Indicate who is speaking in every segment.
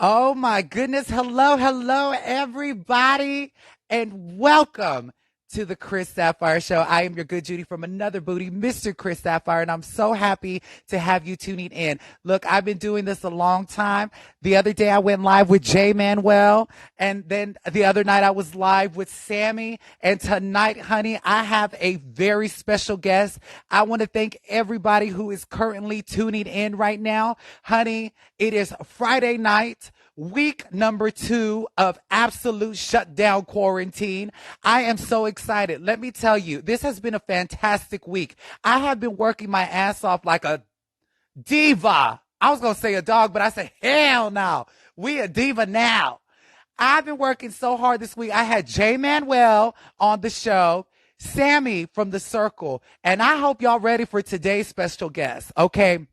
Speaker 1: Oh my goodness. Hello, hello, everybody, and welcome to the Chris Sapphire Show. I am your good Judy from Another Booty, Mr. Chris Sapphire, and I'm so happy to have you tuning in. Look, I've been doing this a long time. The other day I went live with Jay Manuel, and then the other night I was live with Sammy. And tonight, honey, I have a very special guest. I want to thank everybody who is currently tuning in right now. Honey, it is Friday night, week number 2 of absolute shutdown quarantine. I am so excited. Let me tell you, this has been a fantastic week. I have been working my ass off like a diva. I was going to say a dog, but I said, hell no. We a diva now. I've been working so hard this week. I had Jay Manuel on the show, Sammy from The Circle, and I hope y'all ready for today's special guest. Okay.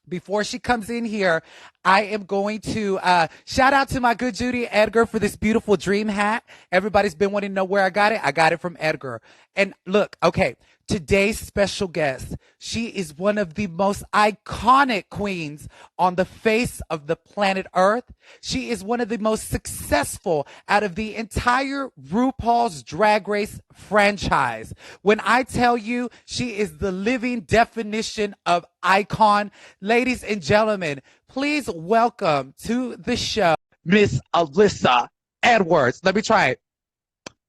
Speaker 1: Before she comes in here, I am going to shout out to my good Judy Edgar for this beautiful dream hat. Everybody's been wanting to know where I got it. I got it from Edgar. And look, okay, today's special guest, she is one of the most iconic queens on the face of the planet Earth. She is one of the most successful out of the entire RuPaul's Drag Race franchise. When I tell you she is the living definition of icon, ladies and gentlemen, please welcome to the show, Miss Alyssa Edwards. Let me try it.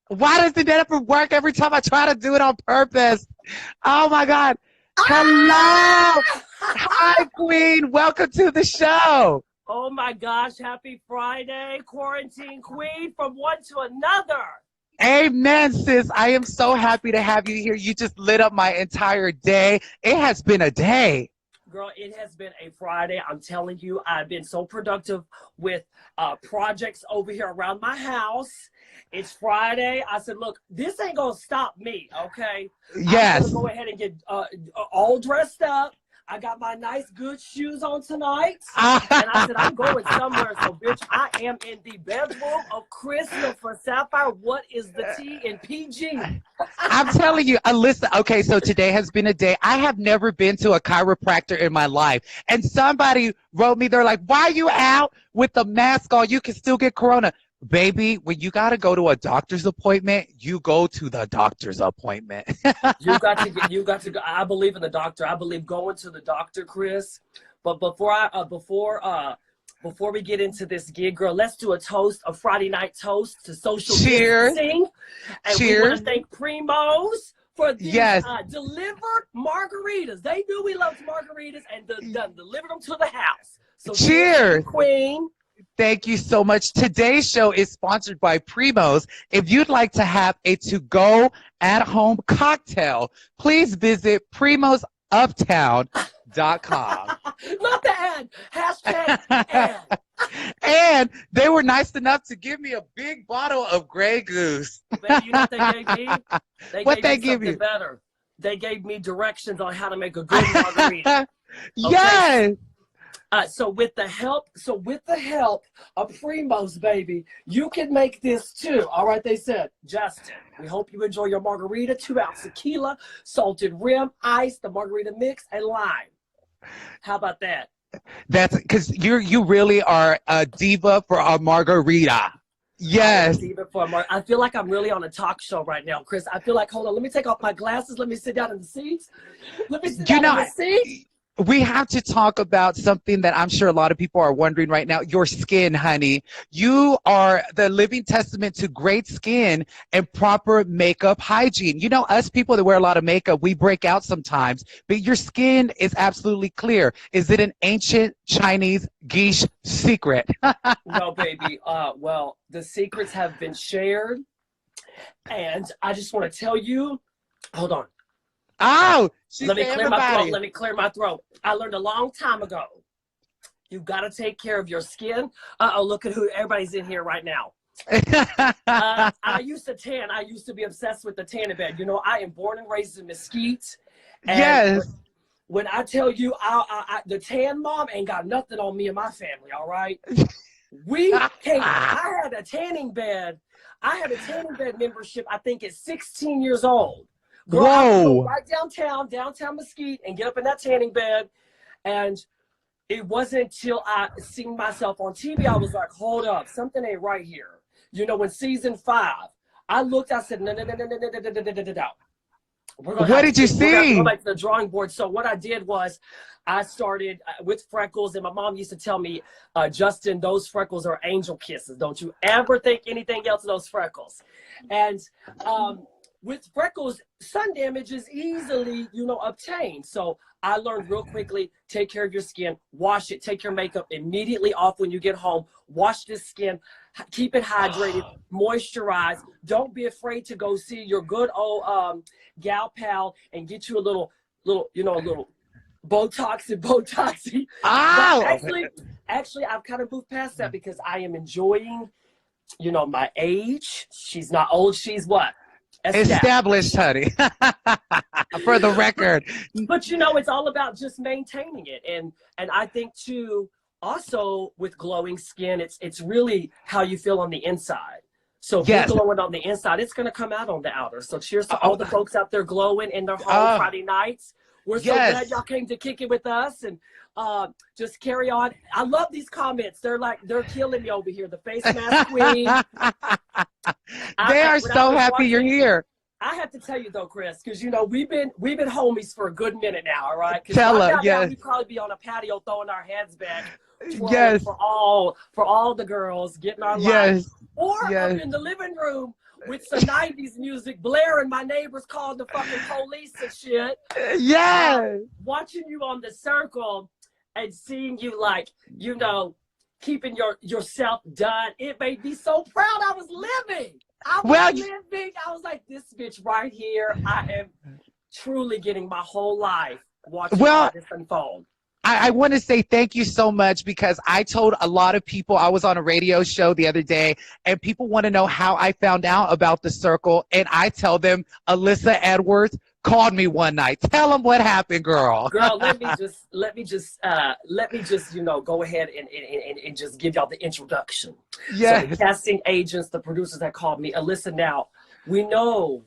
Speaker 1: Why does it never work every time I try to do it on purpose? Oh my God. Hello. Hi, Queen. Welcome to the show.
Speaker 2: Oh my gosh, happy Friday, quarantine queen from one to another.
Speaker 1: Amen, sis. I am so happy to have you here. You just lit up my entire day. It has been a day.
Speaker 2: Girl, it has been a Friday. I'm telling you, I've been so productive with projects over here around my house. It's Friday. I said, look, this ain't going to stop me, okay?
Speaker 1: Yes.
Speaker 2: I'm going to go ahead and get all dressed up. I got my nice, good shoes on tonight. And I said, I'm going somewhere. So, bitch, I am in the bedroom of Crystal for Sapphire. What is the T in PG?
Speaker 1: I'm telling you, Alyssa, okay, so today has been a day. I have never been to a chiropractor in my life. And somebody wrote me, they're like, why are you out with the mask on? You can still get corona. Baby, when you got to go to a doctor's appointment, you go to the doctor's appointment.
Speaker 2: You got to go. I believe in the doctor. I believe going to the doctor, Chris. But before we get into this gig, girl, let's do a Friday night toast to social distancing. And
Speaker 1: Cheers.
Speaker 2: We want to thank Primos for these delivered margaritas. They knew we loved margaritas and delivered them to the house. So
Speaker 1: cheers,
Speaker 2: Queen.
Speaker 1: Thank you so much. Today's show is sponsored by Primos. If you'd like to have a to-go at-home cocktail, please visit primosuptown.com.
Speaker 2: Not the ad. Hashtag ad.
Speaker 1: And they were nice enough to give me a big bottle of Grey Goose.
Speaker 2: Baby, you know what they gave me?
Speaker 1: What they
Speaker 2: gave
Speaker 1: give you?
Speaker 2: Better. They gave me directions on how to make a good margarita.
Speaker 1: Yes.
Speaker 2: So with the help of Primos, baby, you can make this too. All right, they said, Justin, we hope you enjoy your margarita, 2-ounce tequila, salted rim, ice, the margarita mix, and lime. How about that?
Speaker 1: That's because you really are a diva for a margarita. Yes.
Speaker 2: I feel like I'm really on a talk show right now, Chris. I feel like, hold on, let me take off my glasses. Let me sit down in the seats. Let me sit down in the seat.
Speaker 1: We have to talk about something that I'm sure a lot of people are wondering right now. Your skin, honey. You are the living testament to great skin and proper makeup hygiene. You know, us people that wear a lot of makeup, we break out sometimes, but your skin is absolutely clear. Is it an ancient Chinese geisha secret?
Speaker 2: No, baby. Well, the secrets have been shared. And I just want to tell you, hold on.
Speaker 1: Oh,
Speaker 2: let me clear my throat. Let me clear my throat. I learned a long time ago. You got to take care of your skin. Look at who everybody's in here right now. I used to tan. I used to be obsessed with the tanning bed. You know, I am born and raised in Mesquite. And
Speaker 1: yes.
Speaker 2: When I tell you, the tan mom ain't got nothing on me and my family. All right. We came. I had a tanning bed. I had a tanning bed membership. I think at 16 years old. Girl, I would go right downtown Mesquite, and get up in that tanning bed. And it wasn't until I seen myself on TV, I was like, hold up, something ain't right here. You know, when season 5, I looked, I said, no.
Speaker 1: What did you see?
Speaker 2: We're going to go back to the drawing board. So what I did was I started with freckles, and my mom used to tell me, Justin, those freckles are angel kisses. Don't you ever think anything else of those freckles. And with freckles, sun damage is easily, you know, obtained. So I learned real quickly, take care of your skin, wash it, take your makeup immediately off when you get home, wash this skin, keep it hydrated, moisturize. Don't be afraid to go see your good old gal pal and get you a little, you know, a little Botoxy.
Speaker 1: Oh!
Speaker 2: Actually, I've kind of moved past that because I am enjoying, you know, my age. She's not old. She's what?
Speaker 1: Established, honey. For the record.
Speaker 2: But you know, it's all about just maintaining it. And I think too, also with glowing skin, it's really how you feel on the inside. So if you're glowing on the inside, it's gonna come out on the outer. So cheers to all the folks out there glowing in their home Friday nights. We're so glad y'all came to kick it with us, and just carry on. I love these comments. They're killing me over here. The face mask queen.
Speaker 1: They are so happy you're here.
Speaker 2: I have to tell you though, Chris, because you know we've been homies for a good minute now. All right.
Speaker 1: Tell them. Yes.
Speaker 2: We'd probably be on a patio throwing our heads back.
Speaker 1: Yes.
Speaker 2: For all the girls getting our life. Or up in the living room with some 90s music blaring, my neighbors called the fucking police and shit. Watching you on the circle and seeing you, like, you know, keeping yourself done, it made me so proud. I was living. I was like, this bitch right here, I am truly getting my whole life watching all this unfold.
Speaker 1: I want to say thank you so much, because I told a lot of people, I was on a radio show the other day, and people want to know how I found out about the circle. And I tell them, Alyssa Edwards called me one night. Tell them what happened, girl.
Speaker 2: Girl, let me just, you know, go ahead and just give y'all the introduction.
Speaker 1: Yes.
Speaker 2: So the casting agents, the producers that called me, Alyssa, now we know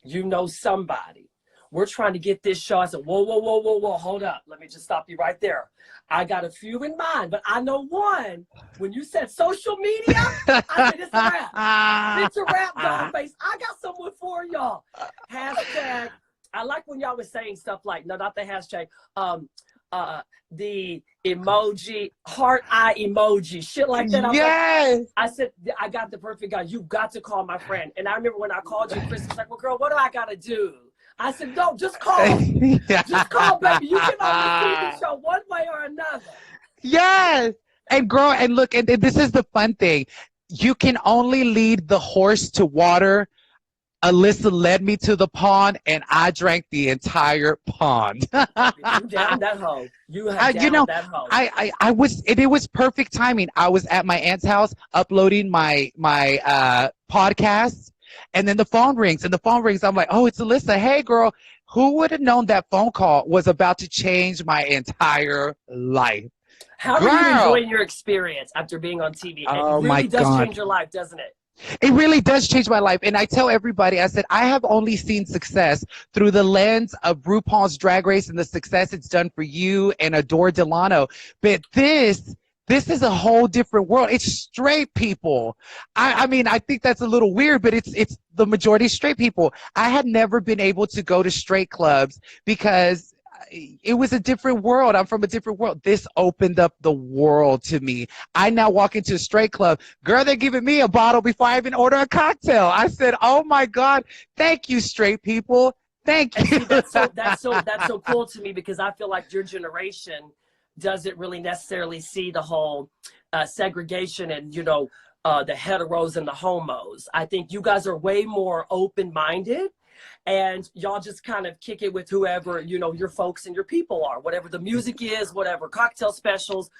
Speaker 2: you know somebody. We're trying to get this show. I said, whoa, hold up. Let me just stop you right there. I got a few in mind, but I know one. When you said social media, I said, it's a wrap. It's a wrap, Dollface. I got someone for y'all. Hashtag. I like when y'all was saying stuff like, no, not the hashtag, the emoji, heart eye emoji, shit like that. I said, I got the perfect guy. You got to call my friend. And I remember when I called you, Chris was like, well, girl, what do I got to do? I said, no, just call. Just call, baby. You can only see the show one way or another.
Speaker 1: Yes. And girl, and look, and this is the fun thing. You can only lead the horse to water. Alyssa led me to the pond, and I drank the entire pond.
Speaker 2: You down that hole. You have down that hole.
Speaker 1: I was, it was perfect timing. I was at my aunt's house uploading my podcast. And then the phone rings, I'm like, oh, it's Alyssa. Hey, girl, who would have known that phone call was about to change my entire life?
Speaker 2: How are you enjoying your experience after being on TV?
Speaker 1: Oh,
Speaker 2: it really does change your life, doesn't it?
Speaker 1: It really does change my life. And I tell everybody, I said, I have only seen success through the lens of RuPaul's Drag Race and the success it's done for you and Adore Delano. But this is a whole different world. It's straight people. I mean, I think that's a little weird, but it's the majority straight people. I had never been able to go to straight clubs because it was a different world. I'm from a different world. This opened up the world to me. I now walk into a straight club. Girl, they're giving me a bottle before I even order a cocktail. I said, oh my God, thank you, straight people. Thank you.
Speaker 2: See, that's so cool to me, because I feel like your generation doesn't really necessarily see the whole segregation and, you know, the heteros and the homos. I think you guys are way more open-minded, and y'all just kind of kick it with whoever, you know, your folks and your people are, whatever the music is, whatever cocktail specials,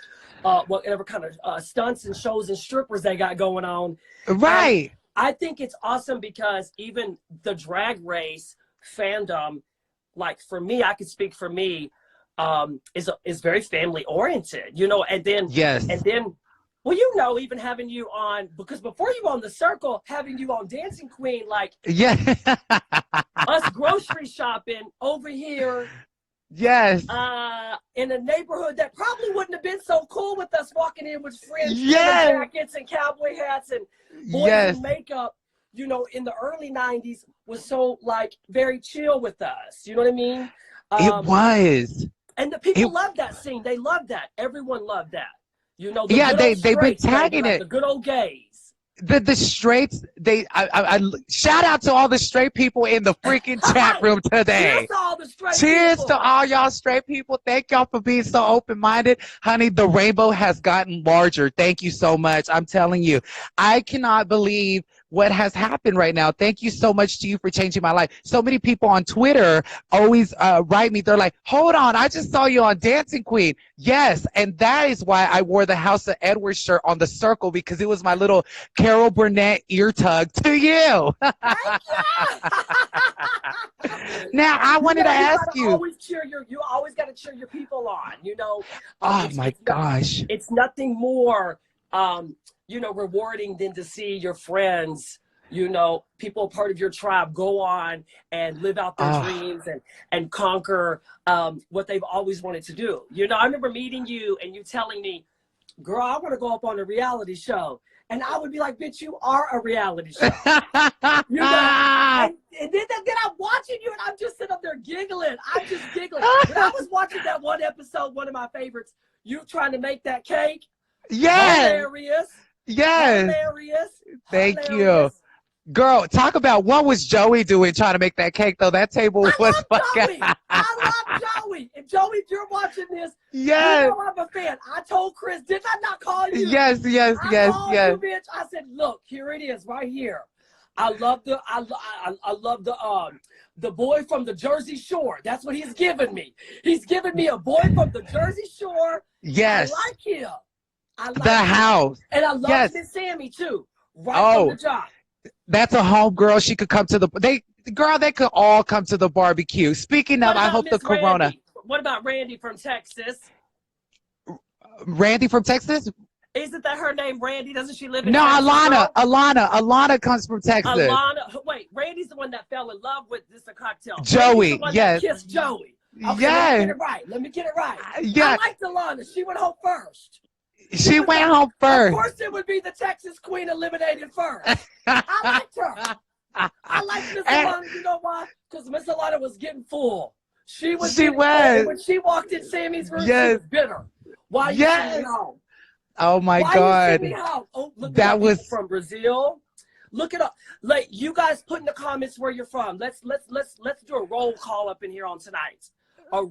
Speaker 2: whatever kind of stunts and shows and strippers they got going on.
Speaker 1: Right.
Speaker 2: And I think it's awesome, because even the Drag Race fandom, like for me, I could speak for me, is very family oriented, you know, and then well, you know, even having you on, because before you on the circle, having you on Dancing Queen, like us grocery shopping over here,
Speaker 1: Yes.
Speaker 2: In a neighborhood that probably wouldn't have been so cool with us walking in with fringe jackets and cowboy hats and boys in makeup, you know, in the early 90s was so like very chill with us. You know what I mean?
Speaker 1: It was.
Speaker 2: And the people loved that scene. They loved that. Everyone loved that. You know, the
Speaker 1: they've been tagging it.
Speaker 2: The good old gays.
Speaker 1: The straights, I shout out to all the straight people in the freaking chat room today.
Speaker 2: Cheers to all the straight
Speaker 1: Cheers
Speaker 2: people.
Speaker 1: to all y'all straight people. Thank y'all for being so open-minded. Honey, the rainbow has gotten larger. Thank you so much. I'm telling you, I cannot believe what has happened right now. Thank you so much to you for changing my life. So many people on Twitter always write me. They're like, hold on, I just saw you on Dancing Queen. Yes, and that is why I wore the Alyssa Edwards shirt on the circle, because it was my little Carol Burnett ear tug to you. Now, I wanted to ask you.
Speaker 2: You always got to cheer your people on, you know.
Speaker 1: Oh, my gosh.
Speaker 2: It's nothing more you know, rewarding than to see your friends, you know, people part of your tribe go on and live out their dreams and conquer what they've always wanted to do. You know, I remember meeting you and you telling me, girl, I want to go up on a reality show. And I would be like, bitch, you are a reality show. You know? And then I'm watching you and I'm just sitting up there giggling. I'm just giggling. When I was watching that one episode, one of my favorites, you trying to make that cake.
Speaker 1: Yes.
Speaker 2: Hilarious.
Speaker 1: Yes.
Speaker 2: Hilarious.
Speaker 1: Thank
Speaker 2: Hilarious.
Speaker 1: you. Girl, talk about what was Joey doing trying to make that cake, though. That table was
Speaker 2: fucking... I love Joey. And Joey, if you're watching this, you know I'm a fan. I told Chris, did I not call you?
Speaker 1: Yes.
Speaker 2: I called you, bitch. I said, look, here it is right here. I love the boy from the Jersey Shore. That's what he's giving me. He's giving me a boy from the Jersey Shore.
Speaker 1: Yes.
Speaker 2: I like him. I like
Speaker 1: the house.
Speaker 2: And I love Miss Sammy too. Right from the job.
Speaker 1: That's a home girl. She could come to they could all come to the barbecue. Speaking of, I hope the corona.
Speaker 2: Randy? What about Randy from Texas?
Speaker 1: Randy from Texas?
Speaker 2: Isn't that her name, Randy? Doesn't she live in
Speaker 1: Texas?
Speaker 2: No,
Speaker 1: Alana comes from Texas.
Speaker 2: Wait, Randy's the one that fell in love with this cocktail.
Speaker 1: Joey,
Speaker 2: that kissed Joey. Okay, let me get it right. I liked Alana. She went home first.
Speaker 1: She went home first.
Speaker 2: Of course, it would be the Texas Queen eliminated first. I liked her. I liked Miss Alana. You know why? Because Miss Alana was getting full. She was. When she walked in Sammy's room, she was bitter. Why you send me home?
Speaker 1: Oh my God.
Speaker 2: You send me home? Oh, look,
Speaker 1: that was
Speaker 2: from Brazil. Look it up. Like, you guys put in the comments where you're from. Let's do a roll call up in here on tonight.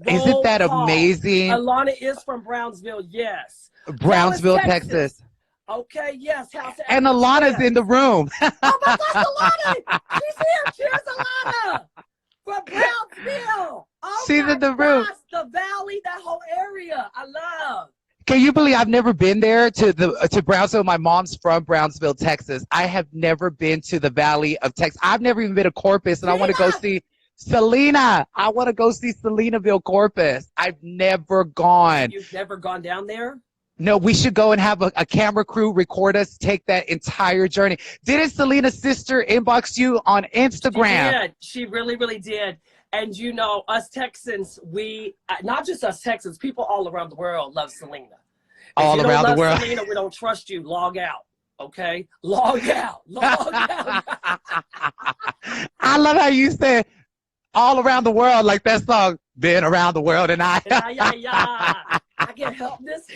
Speaker 1: Isn't that amazing?
Speaker 2: Alana is from Brownsville. Yes.
Speaker 1: Brownsville, Texas.
Speaker 2: Okay, yes.
Speaker 1: And Alana's in the room.
Speaker 2: Oh my gosh, Alana! She's here. Cheers, Alana! From Brownsville. Oh,
Speaker 1: she's in the room.
Speaker 2: The valley, that whole area. I love.
Speaker 1: Can you believe I've never been there to Brownsville? My mom's from Brownsville, Texas. I have never been to the Valley of Texas. I've never even been to Corpus, and I want to go see Selena. I want to go see Selenaville, Corpus. I've never gone.
Speaker 2: You've never gone down there?
Speaker 1: No, we should go and have a camera crew record us, take that entire journey. Didn't Selena's sister inbox you on Instagram?
Speaker 2: She did. She really, really did. And you know, us Texans, we, not just us Texans, people all around the world love Selena.
Speaker 1: All around the world.
Speaker 2: Selena, we don't trust you. Log out. Okay? Log out. Log out.
Speaker 1: I love how you said all around the world, like that song, Been Around the World and I.
Speaker 2: I can't help this.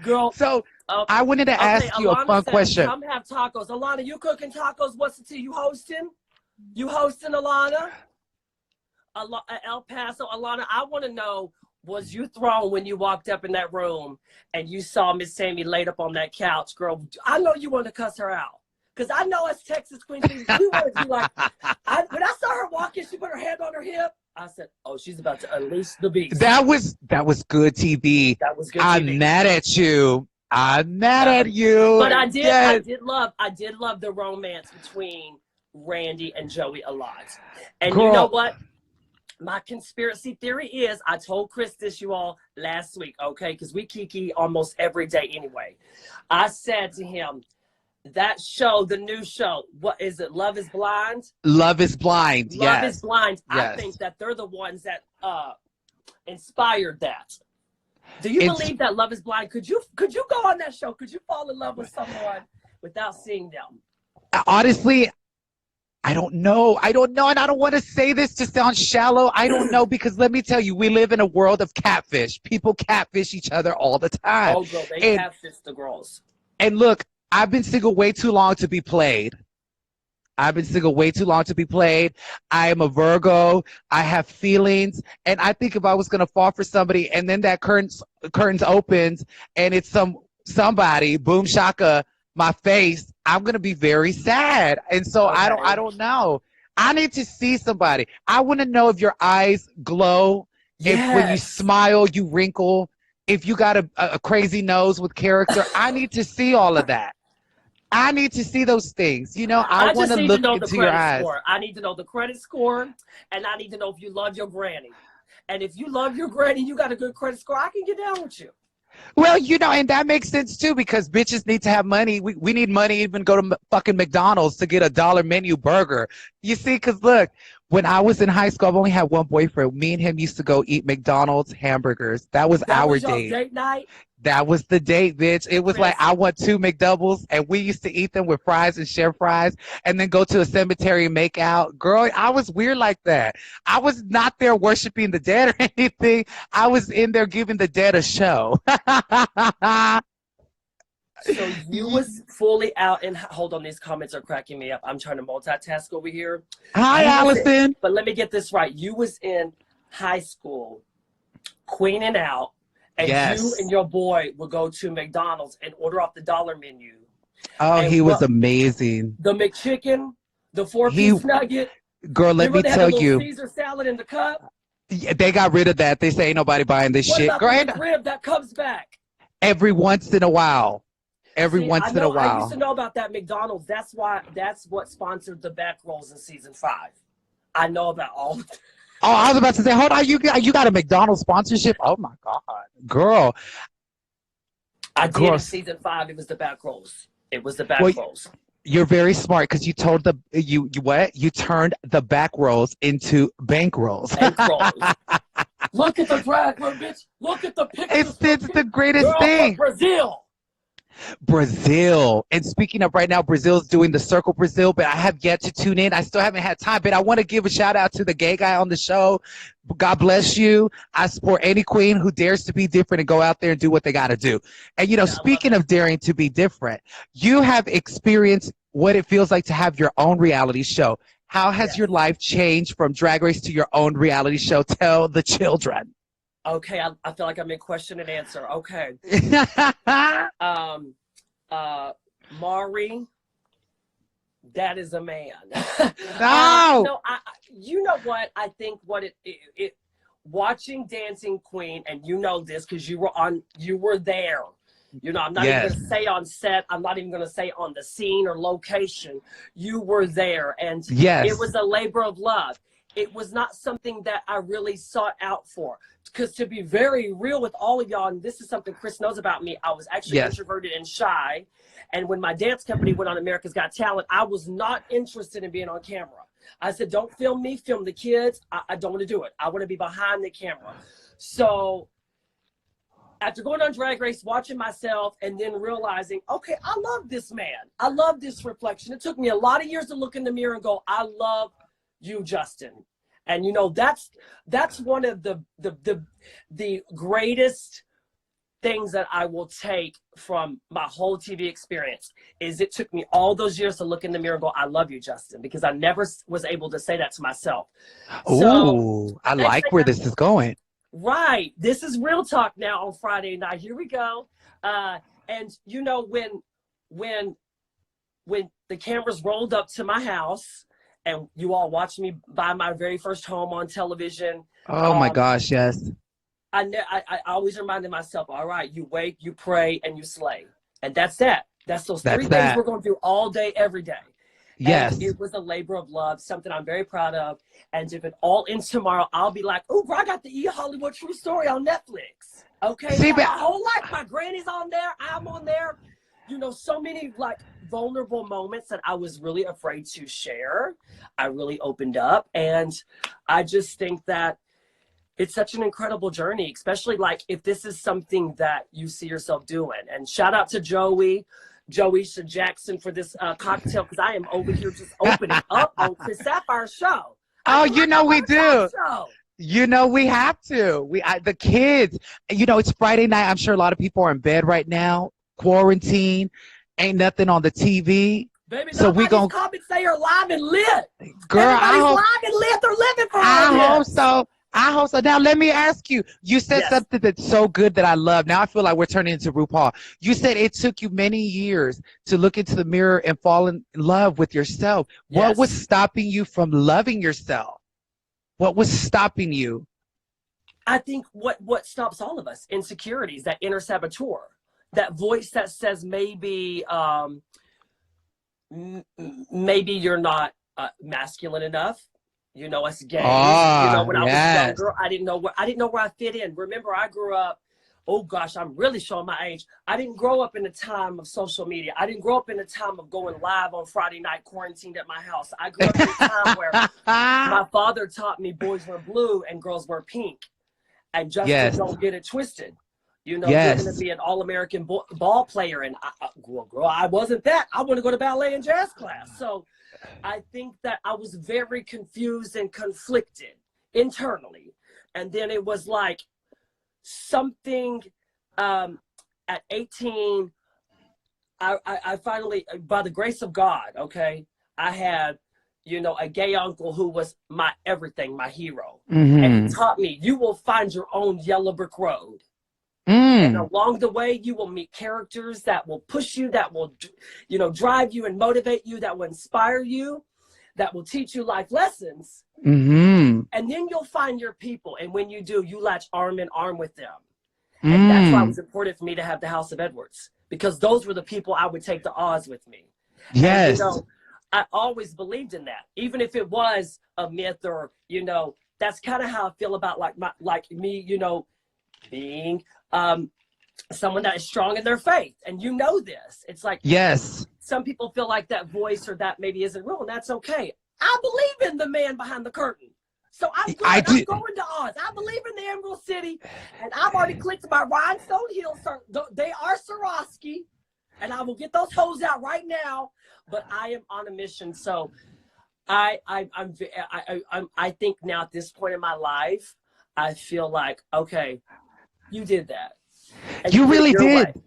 Speaker 2: Girl.
Speaker 1: So I wanted to ask you
Speaker 2: Alana
Speaker 1: a fun question.
Speaker 2: Come have tacos. Alana, you cooking tacos? What's the tea? You hosting? You hosting, Alana? El Paso. Alana, I want to know, was you thrown when you walked up in that room and you saw Miss Sammy laid up on that couch? Girl, I know you want to cuss her out. Because I know as Texas Queen, you want to be like, when I saw her walk in, she put her hand on her hip. I said, oh, she's about to unleash the beast.
Speaker 1: That was good TV.
Speaker 2: That was good TV.
Speaker 1: I'm mad at you. I'm mad at you.
Speaker 2: But I did love the romance between Randy and Joey a lot. And you know what? My conspiracy theory is, I told Chris this, you all, last week, okay? Because we kiki almost every day anyway. I said to him, that show, the new show, what is it? Love is Blind?
Speaker 1: Love is Blind, yes.
Speaker 2: Love is Blind.
Speaker 1: Yes.
Speaker 2: I think that they're the ones that inspired that. Do you believe that Love is Blind? Could you go on that show? Could you fall in love with someone without seeing them?
Speaker 1: Honestly, I don't know. And I don't want to say this to sound shallow. I don't know, because let me tell you, we live in a world of catfish. People catfish each other all the time.
Speaker 2: Oh, girl, they catfish the girls.
Speaker 1: And look, I've been single way too long to be played. I am a Virgo. I have feelings. And I think if I was going to fall for somebody and then that curtains opens and it's somebody, boom shaka, my face, I'm going to be very sad. And so okay. I don't know. I need to see somebody. I want to know if your eyes glow, if when you smile, you wrinkle, if you got a crazy nose with character. I need to see all of that. I need to see those things. You know, I want to look into your eyes.
Speaker 2: I need to know the credit score, and I need to know if you love your granny. And if you love your granny, you got a good credit score, I can get down with you.
Speaker 1: Well, you know, and that makes sense too, because bitches need to have money. We need money even go to fucking McDonald's to get a $1 menu burger. You see, because look, when I was in high school, I've only had one boyfriend. Me and him used to go eat McDonald's hamburgers. That was our date.
Speaker 2: Date night?
Speaker 1: That was the date, bitch. It was like, I want 2 McDoubles, and we used to eat them with fries and share fries, and then go to a cemetery and make out. Girl, I was weird like that. I was not there worshiping the dead or anything. I was in there giving the dead a show.
Speaker 2: So you was fully out, and hold on, these comments are cracking me up. I'm trying to multitask over here.
Speaker 1: Hi, Allison.
Speaker 2: But let me get this right. You was in high school, queening out. And you and your boy would go to McDonald's and order off the dollar menu.
Speaker 1: Oh, and he was amazing.
Speaker 2: The McChicken, the 4-piece nugget.
Speaker 1: Girl, let me tell you.
Speaker 2: Caesar salad in the cup.
Speaker 1: Yeah, they got rid of that. They say ain't nobody buying this shit.
Speaker 2: What about the McRib that comes back?
Speaker 1: Every once in a while. I used
Speaker 2: to know about that McDonald's. That's what sponsored the back rolls in season 5. I know about all of that.
Speaker 1: Oh, I was about to say, hold on, you got a McDonald's sponsorship? Oh my God, girl!
Speaker 2: I did in season 5. It was the back rolls. It was the back rolls.
Speaker 1: You're very smart, because you told you turned the back rolls into bank rolls.
Speaker 2: Bank rolls. Look at the drag, bitch. Look at the pictures.
Speaker 1: It's the greatest thing. Brazil. And speaking of right now, Brazil's doing the Circle Brazil, but I have yet to tune in. I still haven't had time, but I want to give a shout out to the gay guy on the show. God bless you. I support any queen who dares to be different and go out there and do what they got to do. And, you know, speaking of daring to be different, you have experienced what it feels like to have your own reality show. How has your life changed from Drag Race to your own reality show? Tell the children.
Speaker 2: Okay, I feel like I'm in question and answer. Okay. Maury, that is a man.
Speaker 1: No.
Speaker 2: You know what? I think what it watching Dancing Queen, and you know this because you were there. You know, I'm not even going to say on set. I'm not even going to say on the scene or location. You were there, and it was a labor of love. It was not something that I really sought out for. Because to be very real with all of y'all, and this is something Chris knows about me, I was actually introverted and shy. And when my dance company went on America's Got Talent, I was not interested in being on camera. I said, don't film me, film the kids. I don't want to do it. I want to be behind the camera. So after going on Drag Race, watching myself, and then realizing, okay, I love this man. I love this reflection. It took me a lot of years to look in the mirror and go, I love you, Justin. And you know, that's one of the greatest things that I will take from my whole TV experience is it took me all those years to look in the mirror and go, I love you, Justin, because I never was able to say that to myself.
Speaker 1: Ooh, I like where this is going.
Speaker 2: Right. This is real talk now on Friday night. Here we go. And you know, when the cameras rolled up to my house, and you all watched me buy my very first home on television.
Speaker 1: Oh my gosh, yes.
Speaker 2: I always reminded myself, all right, you wake, you pray, and you slay. And that's that. That's those 3 things we're going to do all day, every day.
Speaker 1: Yes.
Speaker 2: And it was a labor of love, something I'm very proud of. And if it all ends tomorrow, I'll be like, oh, bro, I got the E! Hollywood True Story on Netflix. Okay?
Speaker 1: See,
Speaker 2: my whole life, my granny's on there, I'm on there. You know, so many like vulnerable moments that I was really afraid to share. I really opened up, and I just think that it's such an incredible journey, especially like if this is something that you see yourself doing. And shout out to Joeisha Jackson for this cocktail, because I am over here just opening up on Chris Sapphire's show.
Speaker 1: Oh, you know we do. You know we have to. The kids. You know, it's Friday night. I'm sure a lot of people are in bed right now. Quarantine. Ain't nothing on the TV.
Speaker 2: Baby,
Speaker 1: so we gonna
Speaker 2: comments say you're live and lit.
Speaker 1: Girl,
Speaker 2: everybody's live and lit. They're living for
Speaker 1: I hope so. I hope so. Now, let me ask you. You said something that's so good that I love. Now I feel like we're turning into RuPaul. You said it took you many years to look into the mirror and fall in love with yourself. Yes. What was stopping you from loving yourself? What was stopping you?
Speaker 2: I think what stops all of us, insecurities, that inner saboteur, that voice that says maybe maybe you're not masculine enough. You know, us gays. You know, when I was younger, I didn't know where I fit in. Remember, I grew up. Oh gosh, I'm really showing my age. I didn't grow up in a time of social media. I didn't grow up in a time of going live on Friday night, quarantined at my house. I grew up in a time where my father taught me boys wear blue and girls wear pink, and just don't get it twisted. You know, you're going to be an all-American ball player, and I wasn't that. I want to go to ballet and jazz class. So I think that I was very confused and conflicted internally. And then it was like something at 18, I finally, by the grace of God, okay, I had, you know, a gay uncle who was my everything, my hero. Mm-hmm. And he taught me, you will find your own yellow brick road. And along the way, you will meet characters that will push you, that will, you know, drive you and motivate you, that will inspire you, that will teach you life lessons. Mm-hmm. And then you'll find your people. And when you do, you latch arm in arm with them. And that's why it was important for me to have the House of Edwards, because those were the people I would take to Oz with me. Yes. And, you know, I always believed in that, even if it was a myth, or, you know, that's kind of how I feel about like me, you know, being someone that is strong in their faith. And you know this. It's like, some people feel like that voice or that maybe isn't real, and that's okay. I believe in the man behind the curtain. So I'm good. I'm going to Oz. I believe in the Emerald City, and I've already clicked my rhinestone heels. They are Swarovski, and I will get those hoes out right now. But I am on a mission. So I think now at this point in my life, I feel like, okay, you did that. And
Speaker 1: you really did.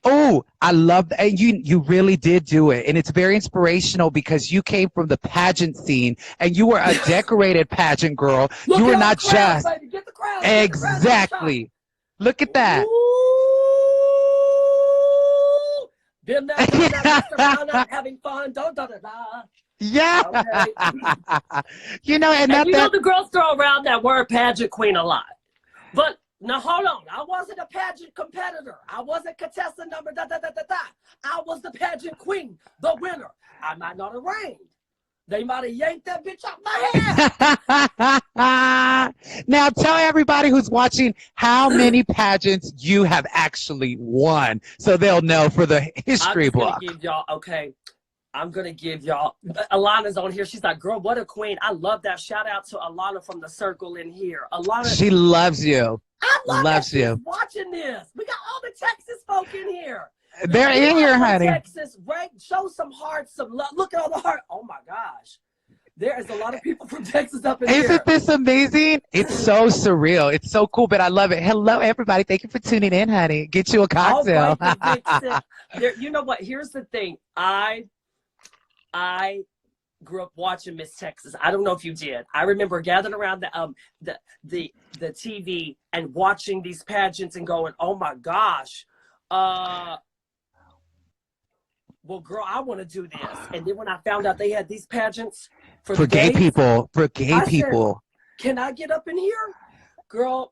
Speaker 1: Oh, I love that. And you really did do it. And it's very inspirational because you came from the pageant scene and you were a decorated pageant girl. You were not just.
Speaker 2: Baby. Get the crowd.
Speaker 1: Exactly. Look at that.
Speaker 2: Been that, having fun.
Speaker 1: Yeah.
Speaker 2: Okay.
Speaker 1: You know, and
Speaker 2: you know the girls throw around that word pageant queen a lot. But now, hold on. I wasn't a pageant competitor. I wasn't contestant number I was the pageant queen, the winner. I might not have reigned. They might have yanked that bitch out my head.
Speaker 1: Now, tell everybody who's watching how many pageants you have actually won, so they'll know for the history book.
Speaker 2: I'm going to give y'all, Alana's on here. She's like, girl, what a queen. I love that. Shout out to Alana from the circle in here. Alana.
Speaker 1: She loves you.
Speaker 2: I love you. Watching this. We got all the Texas folk in here.
Speaker 1: They're in here, honey.
Speaker 2: Texas, right? Show some heart, some love. Look at all the heart. Oh my gosh. There is a lot of people from Texas up in here.
Speaker 1: Isn't this amazing? It's so surreal. It's so cool, but I love it. Hello, everybody. Thank you for tuning in, honey. Get you a cocktail.
Speaker 2: You know what? Here's the thing. I grew up watching Miss Texas. I don't know if you did. I remember gathering around the TV and watching these pageants and going, "Oh my gosh, well, girl, I want to do this." And then when I found out they had these pageants for
Speaker 1: gay people, said,
Speaker 2: can I get up in here, girl?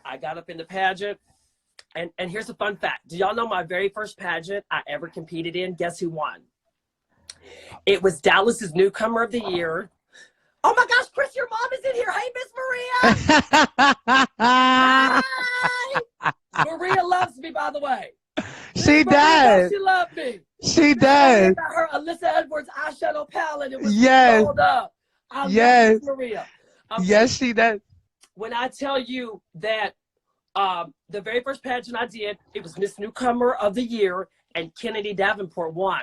Speaker 2: I got up in the pageant. And here's a fun fact. Do y'all know my very first pageant I ever competed in? Guess who won? It was Dallas's Newcomer of the Year. Oh my gosh, Chris, your mom is in here. Hey, Miss Maria. Hi. Maria loves me, by the way.
Speaker 1: She does.
Speaker 2: She loves me.
Speaker 1: She does.
Speaker 2: Her Alyssa Edwards eyeshadow palette. It was
Speaker 1: yes.
Speaker 2: up. I love Miss Maria.
Speaker 1: Yes, she does.
Speaker 2: when I tell you that the very first pageant I did, it was Miss Newcomer of the Year, and Kennedy Davenport won.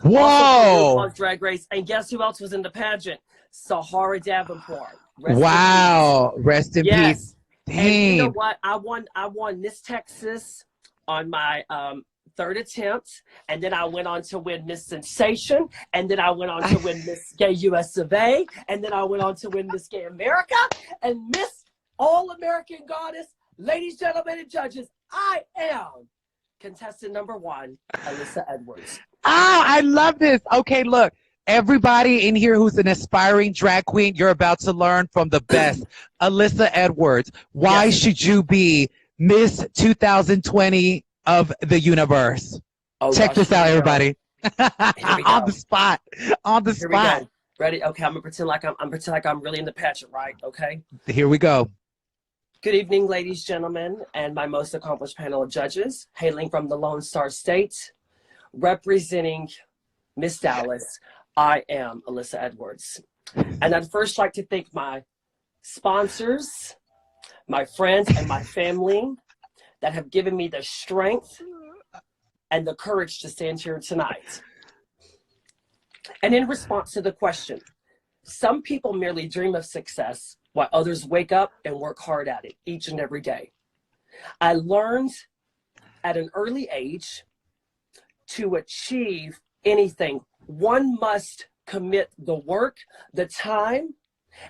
Speaker 1: Whoa!
Speaker 2: Also Drag Race, and guess who else was in the pageant? Sahara Davenport.
Speaker 1: Wow! Rest in peace. Dang.
Speaker 2: And you know what? I won Miss Texas on my third attempt, and then I went on to win Miss Sensation, and then I went on to win Miss Gay US of A, and then I went on to win Miss Gay America, and Miss All-American Goddess. Ladies, gentlemen, and judges, I am contestant number 1, Alyssa Edwards.
Speaker 1: Oh, I love this. Okay, look. Everybody in here who's an aspiring drag queen, you're about to learn from the best. Alyssa Edwards, why should you be Miss 2020 of the universe? Oh, check this out, everybody. On the spot. On the spot.
Speaker 2: Ready? Okay, I'm gonna pretend like I'm really in the pageant, right? Okay.
Speaker 1: Here we go.
Speaker 2: Good evening, ladies, gentlemen, and my most accomplished panel of judges, hailing from the Lone Star State, representing Miss Dallas. I am Alyssa Edwards. And I'd first like to thank my sponsors, my friends, and my family that have given me the strength and the courage to stand here tonight. And in response to the question, some people merely dream of success while others wake up and work hard at it each and every day. I learned at an early age to achieve anything, one must commit the work, the time,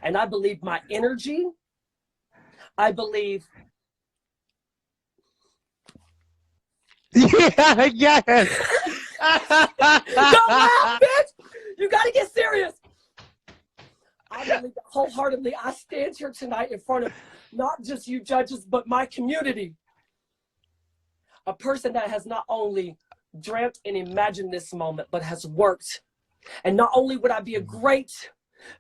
Speaker 2: and I believe my energy. I believe.
Speaker 1: Yeah, yes.
Speaker 2: Don't laugh, bitch. You got to get serious. I believe wholeheartedly. I stand here tonight in front of not just you judges, but my community. A person that has not only dreamt and imagined this moment, but has worked. And not only would I be a great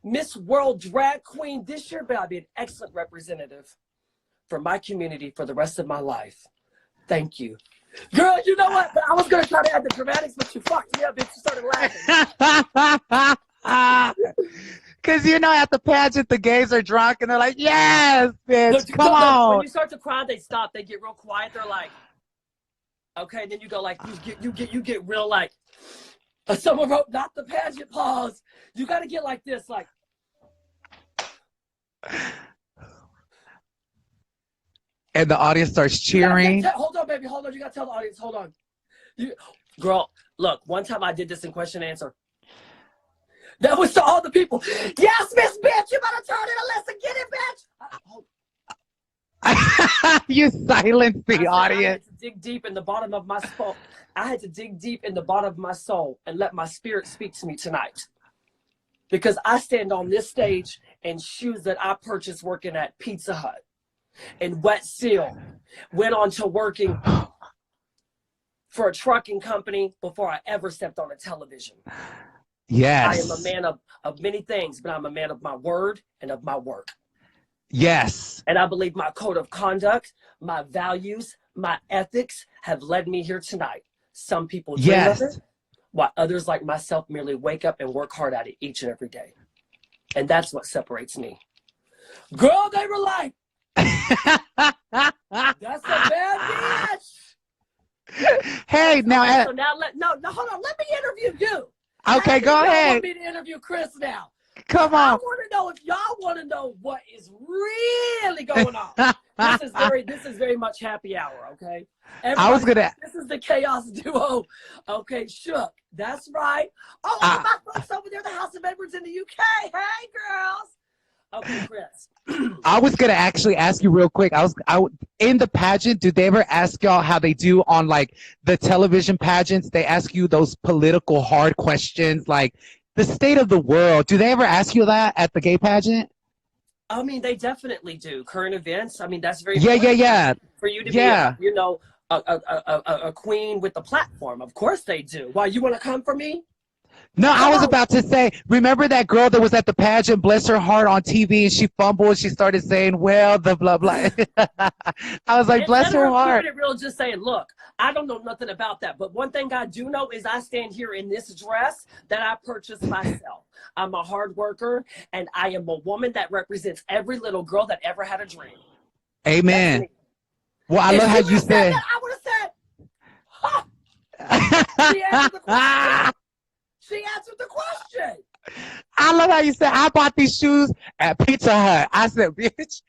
Speaker 2: Miss World Drag Queen this year, but I'd be an excellent representative for my community for the rest of my life. Thank you. Girl, you know what? I was going to try to add the dramatics, but you fucked me up, bitch. You started laughing.
Speaker 1: Because, you know, at the pageant, the gays are drunk, and they're like, yes, bitch,
Speaker 2: Look,
Speaker 1: come on.
Speaker 2: When you start to cry, they stop. They get real quiet. They're like, okay. Then you go like, you get real like, someone wrote, not the pageant pause. You got to get like this, like.
Speaker 1: And the audience starts cheering.
Speaker 2: Hold on, baby. Hold on. You got to tell the audience. Hold on. Girl, look, one time I did this in question and answer. That was to all the people. Yes, Miss Bitch, you better turn it, Alyssa. Get it, bitch.
Speaker 1: You silenced the audience.
Speaker 2: I had to dig deep in the bottom of my soul. I had to dig deep in the bottom of my soul and let my spirit speak to me tonight. Because I stand on this stage in shoes that I purchased working at Pizza Hut and Wet Seal. Went on to working for a trucking company before I ever stepped on a television.
Speaker 1: Yes.
Speaker 2: I am a man of many things, but I'm a man of my word and of my work.
Speaker 1: Yes.
Speaker 2: And I believe my code of conduct, my values, my ethics have led me here tonight. Some people dream of it, while others like myself merely wake up and work hard at it each and every day. And that's what separates me. Girl, they were like, that's a bad bitch.
Speaker 1: Hey, now.
Speaker 2: So now, hold on. Let me interview you.
Speaker 1: Okay, go ahead.
Speaker 2: Want me to interview Chris now.
Speaker 1: Come on.
Speaker 2: I want to know if y'all want to know what is really going on. This is very much happy hour, okay? This is the chaos duo. Okay, Shook. That's right. Oh, my folks over there, the House of Edwards in the UK. Hey, girls. Okay, Chris.
Speaker 1: I was gonna actually ask you real quick. In the pageant, do they ever ask y'all how they do on like the television pageants? They ask you those political hard questions like the state of the world. Do they ever ask you that at the gay pageant?
Speaker 2: I mean, they definitely do. Current events. I mean, that's very
Speaker 1: yeah.
Speaker 2: For you to be, a queen with a platform. Of course they do. Why, you want to come for me?
Speaker 1: No, I
Speaker 2: Come
Speaker 1: was
Speaker 2: on.
Speaker 1: about to say, remember that girl that was at the pageant, bless her heart, on TV, and she fumbled. She started saying, well, the blah, blah. I was like, bless
Speaker 2: Instead of
Speaker 1: her
Speaker 2: her
Speaker 1: heart.
Speaker 2: keeping it real, just saying, look, I don't know nothing about that. But one thing I do know is I stand here in this dress that I purchased myself. I'm a hard worker, and I am a woman that represents every little girl that ever had a dream. That's
Speaker 1: Amen.
Speaker 2: me.
Speaker 1: Well, I
Speaker 2: If
Speaker 1: love
Speaker 2: she
Speaker 1: how
Speaker 2: would
Speaker 1: you
Speaker 2: have said
Speaker 1: said.
Speaker 2: that, I would have said, ha! She answered the question. She answered the question.
Speaker 1: I love how you said, I bought these shoes at Pizza Hut. I said, bitch,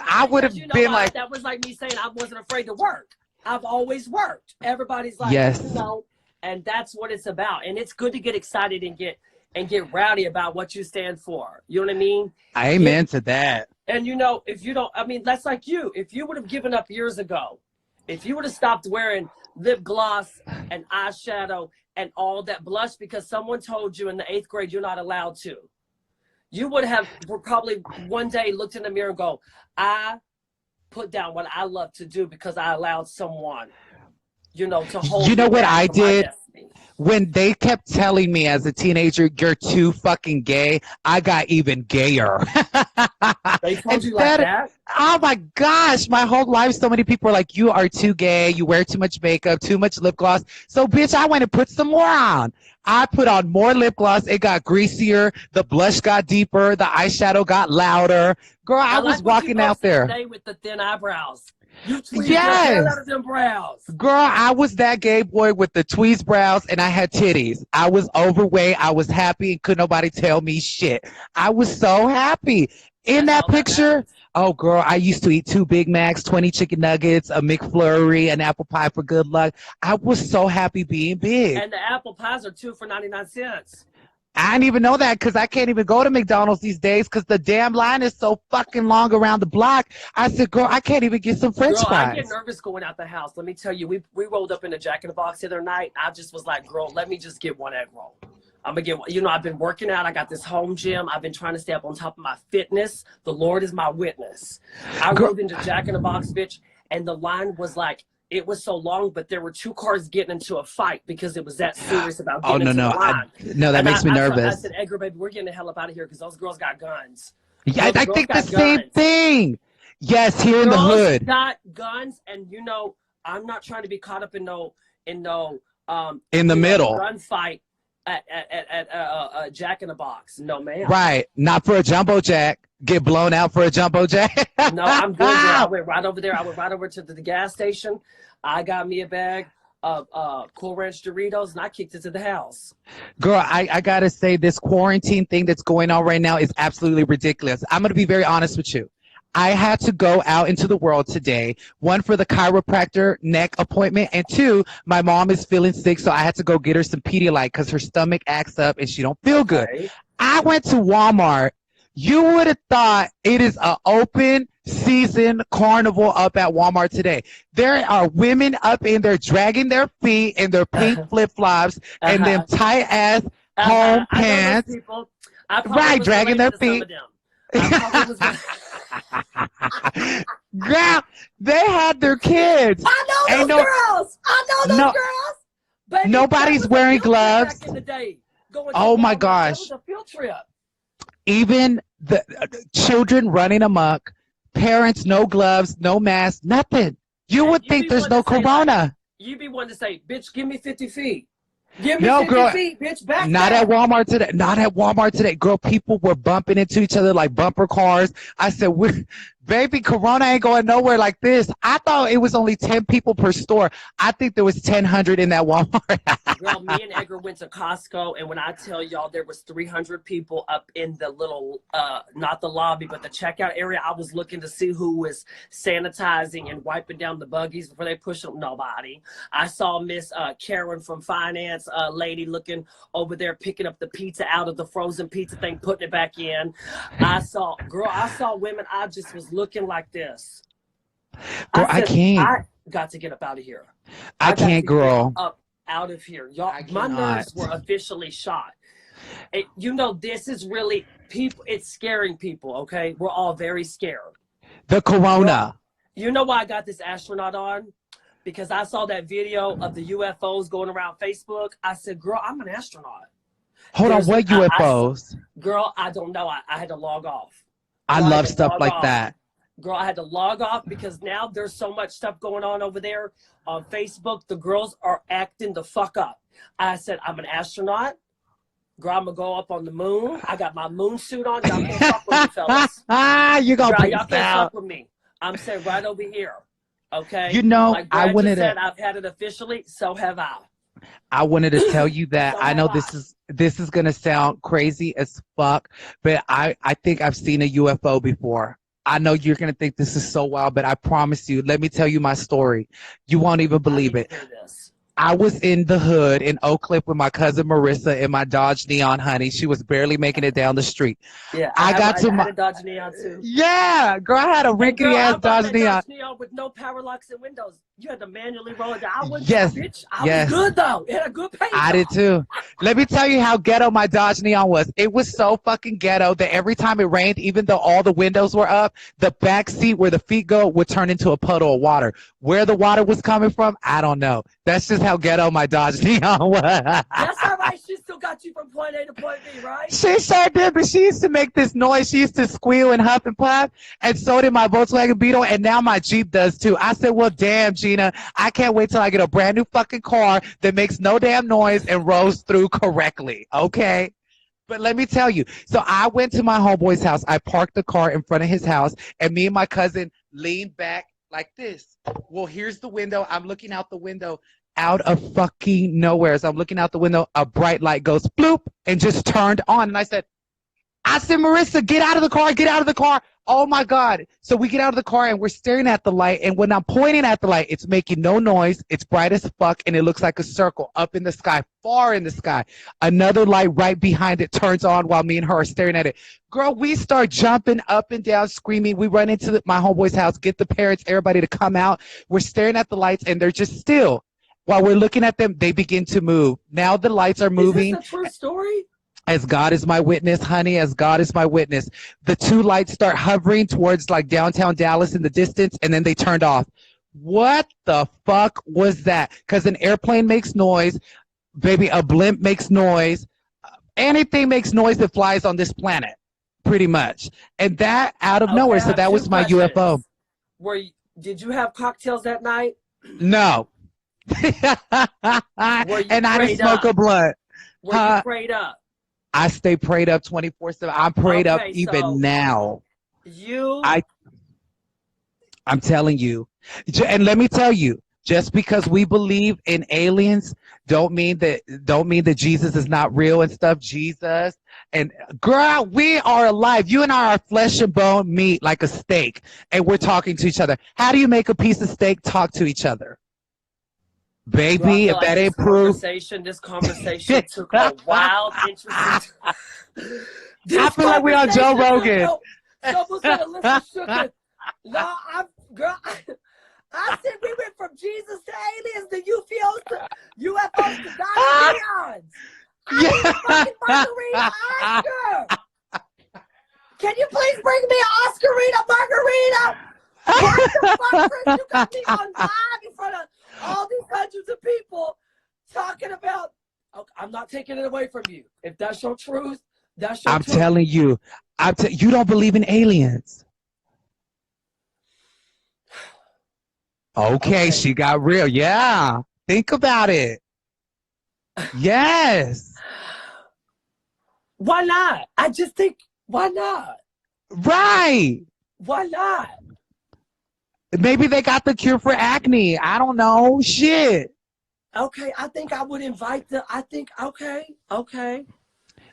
Speaker 1: I would
Speaker 2: Because
Speaker 1: have
Speaker 2: you know
Speaker 1: been
Speaker 2: why?
Speaker 1: like,
Speaker 2: That was like me saying I wasn't afraid to work. I've always worked. Everybody's like,
Speaker 1: yes,
Speaker 2: you know, and that's what it's about. And it's good to get excited and get rowdy about what you stand for. You know what I mean?
Speaker 1: amen to that.
Speaker 2: And you know, if you don't, I mean, that's like you. If you would have given up years ago, if you would have stopped wearing lip gloss and eyeshadow and all that blush because someone told you in the 8th grade you're not allowed to, you would have probably one day looked in the mirror and go, I put down what I love to do because I allowed someone, you know, to hold
Speaker 1: You
Speaker 2: me
Speaker 1: know what
Speaker 2: back
Speaker 1: I
Speaker 2: from my
Speaker 1: did?
Speaker 2: destiny.
Speaker 1: When they kept telling me as a teenager, you're too fucking gay, I got even gayer.
Speaker 2: They told you like
Speaker 1: Instead,
Speaker 2: that?
Speaker 1: oh my gosh, my whole life, so many people are like, you are too gay, you wear too much makeup, too much lip gloss. So, bitch, I went and put some more on. I put on more lip gloss. It got greasier. The blush got deeper. The eyeshadow got louder. Girl, I
Speaker 2: I
Speaker 1: was
Speaker 2: like what you
Speaker 1: walking out
Speaker 2: posted
Speaker 1: there.
Speaker 2: today with the thin eyebrows. You tweezed the hell out
Speaker 1: Yes.
Speaker 2: of them brows.
Speaker 1: Girl, I was that gay boy with the tweezed brows and I had titties. I was overweight. I was happy and couldn't nobody tell me shit. I was so happy. In
Speaker 2: That's
Speaker 1: that
Speaker 2: all that
Speaker 1: picture,
Speaker 2: matters.
Speaker 1: oh girl, I used to eat 2 Big Macs, 20 chicken nuggets, a McFlurry, an apple pie for good luck. I was so happy being big.
Speaker 2: And the apple pies are 2 for 99¢.
Speaker 1: I didn't even know that because I can't even go to McDonald's these days because the damn line is so fucking long around the block. I said, girl, I can't even get some French
Speaker 2: Girl, I get
Speaker 1: fries.
Speaker 2: nervous going out the house. Let me tell you, we rolled up in a Jack in the Box the other night. I just was like, girl, let me just get one egg roll. I'm gonna get one. You know, I've been working out. I got this home gym. I've been trying to stay up on top of my fitness. The Lord is my witness. I
Speaker 1: Girl,
Speaker 2: rolled into Jack in the Box, bitch, and the line was like, it was so long, but there were 2 cars getting into a fight because it was that serious about
Speaker 1: oh
Speaker 2: getting
Speaker 1: no,
Speaker 2: into the
Speaker 1: no,
Speaker 2: line.
Speaker 1: no, that
Speaker 2: And
Speaker 1: makes me
Speaker 2: I
Speaker 1: nervous.
Speaker 2: said, Edgar, baby, we're getting the hell up out of here because those girls got guns.
Speaker 1: Yeah,
Speaker 2: Those
Speaker 1: I
Speaker 2: girls
Speaker 1: think the
Speaker 2: got
Speaker 1: same
Speaker 2: guns.
Speaker 1: thing. Yes, here in the
Speaker 2: Girls
Speaker 1: hood.
Speaker 2: got guns, and you know, I'm not trying to be caught up in
Speaker 1: In the
Speaker 2: you know,
Speaker 1: middle.
Speaker 2: gunfight at Jack in the Box. No, ma'am.
Speaker 1: Right. Not for a jumbo jack. Get blown out for a jumbo jack.
Speaker 2: No, I'm good, girl. I went right over there. I went right over to the gas station. I got me a bag of Cool Ranch Doritos, and I kicked it to the house.
Speaker 1: Girl, I gotta say this quarantine thing that's going on right now is absolutely ridiculous. I'm gonna be very honest with you. I had to go out into the world today, one for the chiropractor neck appointment, and 2, my mom is feeling sick, so I had to go get her some Pedialyte because her stomach acts up and she don't feel good.
Speaker 2: Okay.
Speaker 1: I went to Walmart. You would have thought it is an open season carnival up at Walmart today. There are women up in there dragging their feet in their pink flip-flops and them tight-ass home
Speaker 2: I know
Speaker 1: pants.
Speaker 2: those people. I probably
Speaker 1: Right,
Speaker 2: was
Speaker 1: dragging their
Speaker 2: related to some
Speaker 1: feet.
Speaker 2: of them. I probably was.
Speaker 1: Girl, they had their kids.
Speaker 2: I know
Speaker 1: Ain't
Speaker 2: those girls. I know those
Speaker 1: no-
Speaker 2: girls. Baby,
Speaker 1: nobody's
Speaker 2: that was a
Speaker 1: wearing
Speaker 2: field trip
Speaker 1: gloves.
Speaker 2: Back in the day, going to
Speaker 1: Oh my
Speaker 2: Walmart.
Speaker 1: gosh.
Speaker 2: That was a field trip.
Speaker 1: Even the children running amok, parents, no gloves, no mask, nothing. You would
Speaker 2: You
Speaker 1: think
Speaker 2: be
Speaker 1: there's
Speaker 2: one
Speaker 1: no
Speaker 2: to say, like,
Speaker 1: corona.
Speaker 2: You be one to say, bitch, give me 50 feet. Give me
Speaker 1: No,
Speaker 2: 50
Speaker 1: girl,
Speaker 2: feet, bitch. Back
Speaker 1: not
Speaker 2: down.
Speaker 1: at Walmart today. Not at Walmart today. Girl, people were bumping into each other like bumper cars. I said, baby, corona ain't going nowhere like this. I thought it was only 10 people per store. I think there was 1,000 in that Walmart.
Speaker 2: Girl, me and Edgar went to Costco, and when I tell y'all there was 300 people up in the little, not the lobby, but the checkout area, I was looking to see who was sanitizing and wiping down the buggies before they push them. Nobody. I saw Miss Karen from finance, lady looking over there picking up the pizza out of the frozen pizza thing, putting it back in. I saw women. I just was looking like this.
Speaker 1: Girl, I can't.
Speaker 2: I got to get up out of here.
Speaker 1: I can't, girl.
Speaker 2: Up out of here, y'all.
Speaker 1: I
Speaker 2: My
Speaker 1: cannot.
Speaker 2: nerves were officially shot. You know, this is really people. It's scaring people. Okay, we're all very scared.
Speaker 1: The corona.
Speaker 2: You know why I got this astronaut on? Because I saw that video of the UFOs going around Facebook. I said, girl, I'm an astronaut.
Speaker 1: Hold on, what UFOs?
Speaker 2: Girl, I don't know. I had to log off.
Speaker 1: I love stuff like that.
Speaker 2: Girl, I had to log off because now there's so much stuff going on over there on Facebook. The girls are acting the fuck up. I said, I'm an astronaut. Girl, I'm going to go up on the moon. I got my moon suit on. Y'all can't fuck with me, fellas.
Speaker 1: You gonna
Speaker 2: Girl, y'all can't fuck with me. I'm sitting right over here. Okay?
Speaker 1: You know,
Speaker 2: like
Speaker 1: I wanted
Speaker 2: to... I've had it officially. So have I.
Speaker 1: I wanted to tell you that.
Speaker 2: So
Speaker 1: I know this is going to sound crazy as fuck, but I think I've seen a UFO before. I know you're going to think this is so wild, but I promise you, let me tell you my story. You won't even believe it. I was in the hood in Oak Cliff with my cousin Marissa in my Dodge Neon, honey. She was barely making it down the street.
Speaker 2: Yeah, I had a Dodge Neon too.
Speaker 1: Yeah, girl, I had a rickety ass Dodge Neon.
Speaker 2: Dodge Neon with no power locks and windows. You had to manually roll it down. I was bitch. I
Speaker 1: was
Speaker 2: good though. It had a good paint.
Speaker 1: I did too. Let me tell you how ghetto my Dodge Neon was. It was so fucking ghetto that every time it rained, even though all the windows were up, the back seat where the feet go would turn into a puddle of water. Where the water was coming from, I don't know. That's just how ghetto my Dodge Neon was.
Speaker 2: That's all right. She still got you from point A to point B, right?
Speaker 1: She sure did, but she used to make this noise. She used to squeal and huff and puff, and so did my Volkswagen Beetle, and now my Jeep does too. I said, well, damn, Gina, I can't wait till I get a brand new fucking car that makes no damn noise and rolls through correctly, okay? But let me tell you, so I went to my homeboy's house. I parked the car in front of his house, and me and my cousin leaned back like this. Well, here's the window. I'm looking out the window. Out of fucking nowhere, as I'm looking out the window, a bright light goes bloop and just turned on. And I said, Marissa, get out of the car, get out of the car. Oh my God. So we get out of the car and we're staring at the light. And when I'm pointing at the light, it's making no noise. It's bright as fuck. And it looks like a circle up in the sky, far in the sky. Another light right behind it turns on while me and her are staring at it. Girl, we start jumping up and down, screaming. We run into my homeboy's house, get the parents, everybody to come out. We're staring at the lights and they're just still. While we're looking at them, they begin to move. Now the lights are moving.
Speaker 2: Is this a true story?
Speaker 1: As God is my witness, honey, as God is my witness. The two lights start hovering towards like downtown Dallas in the distance, and then they turned off. What the fuck was that? Because an airplane makes noise. Baby, a blimp makes noise. Anything makes noise that flies on this planet, pretty much. And that out of nowhere, so that was my UFO.
Speaker 2: Did you have cocktails that night?
Speaker 1: No. And I didn't smoke a blunt.
Speaker 2: Were you prayed up?
Speaker 1: I stay prayed up 24/7. I'm prayed up even now. I'm telling you. And let me tell you, just because we believe in aliens don't mean that Jesus is not real and stuff. Jesus and girl, we are alive. You and I are flesh and bone meat like a steak, and we're talking to each other. How do you make a piece of steak talk to each other? Baby, if that ain't proof.
Speaker 2: This conversation took a wild, interesting
Speaker 1: I feel like we're on Joe Rogan.
Speaker 2: Someone said Alyssa shook it. No, I said we went from Jesus to aliens to UFOs to God and beyond. I need a fucking margarita Oscar. Can you please bring me an Oscarita margarita? What the fuck, Chris? You got me on live in front of all these hundreds of people talking about. Okay, I'm not taking it away from you. If that's your truth, that's your truth.
Speaker 1: I'm telling you, you don't believe in aliens. Okay, she got real. Yeah, think about it. Yes.
Speaker 2: Why not? I just think, why not?
Speaker 1: Right.
Speaker 2: Why not?
Speaker 1: Maybe they got the cure for acne. I don't know. Shit.
Speaker 2: Okay, I think I would invite okay.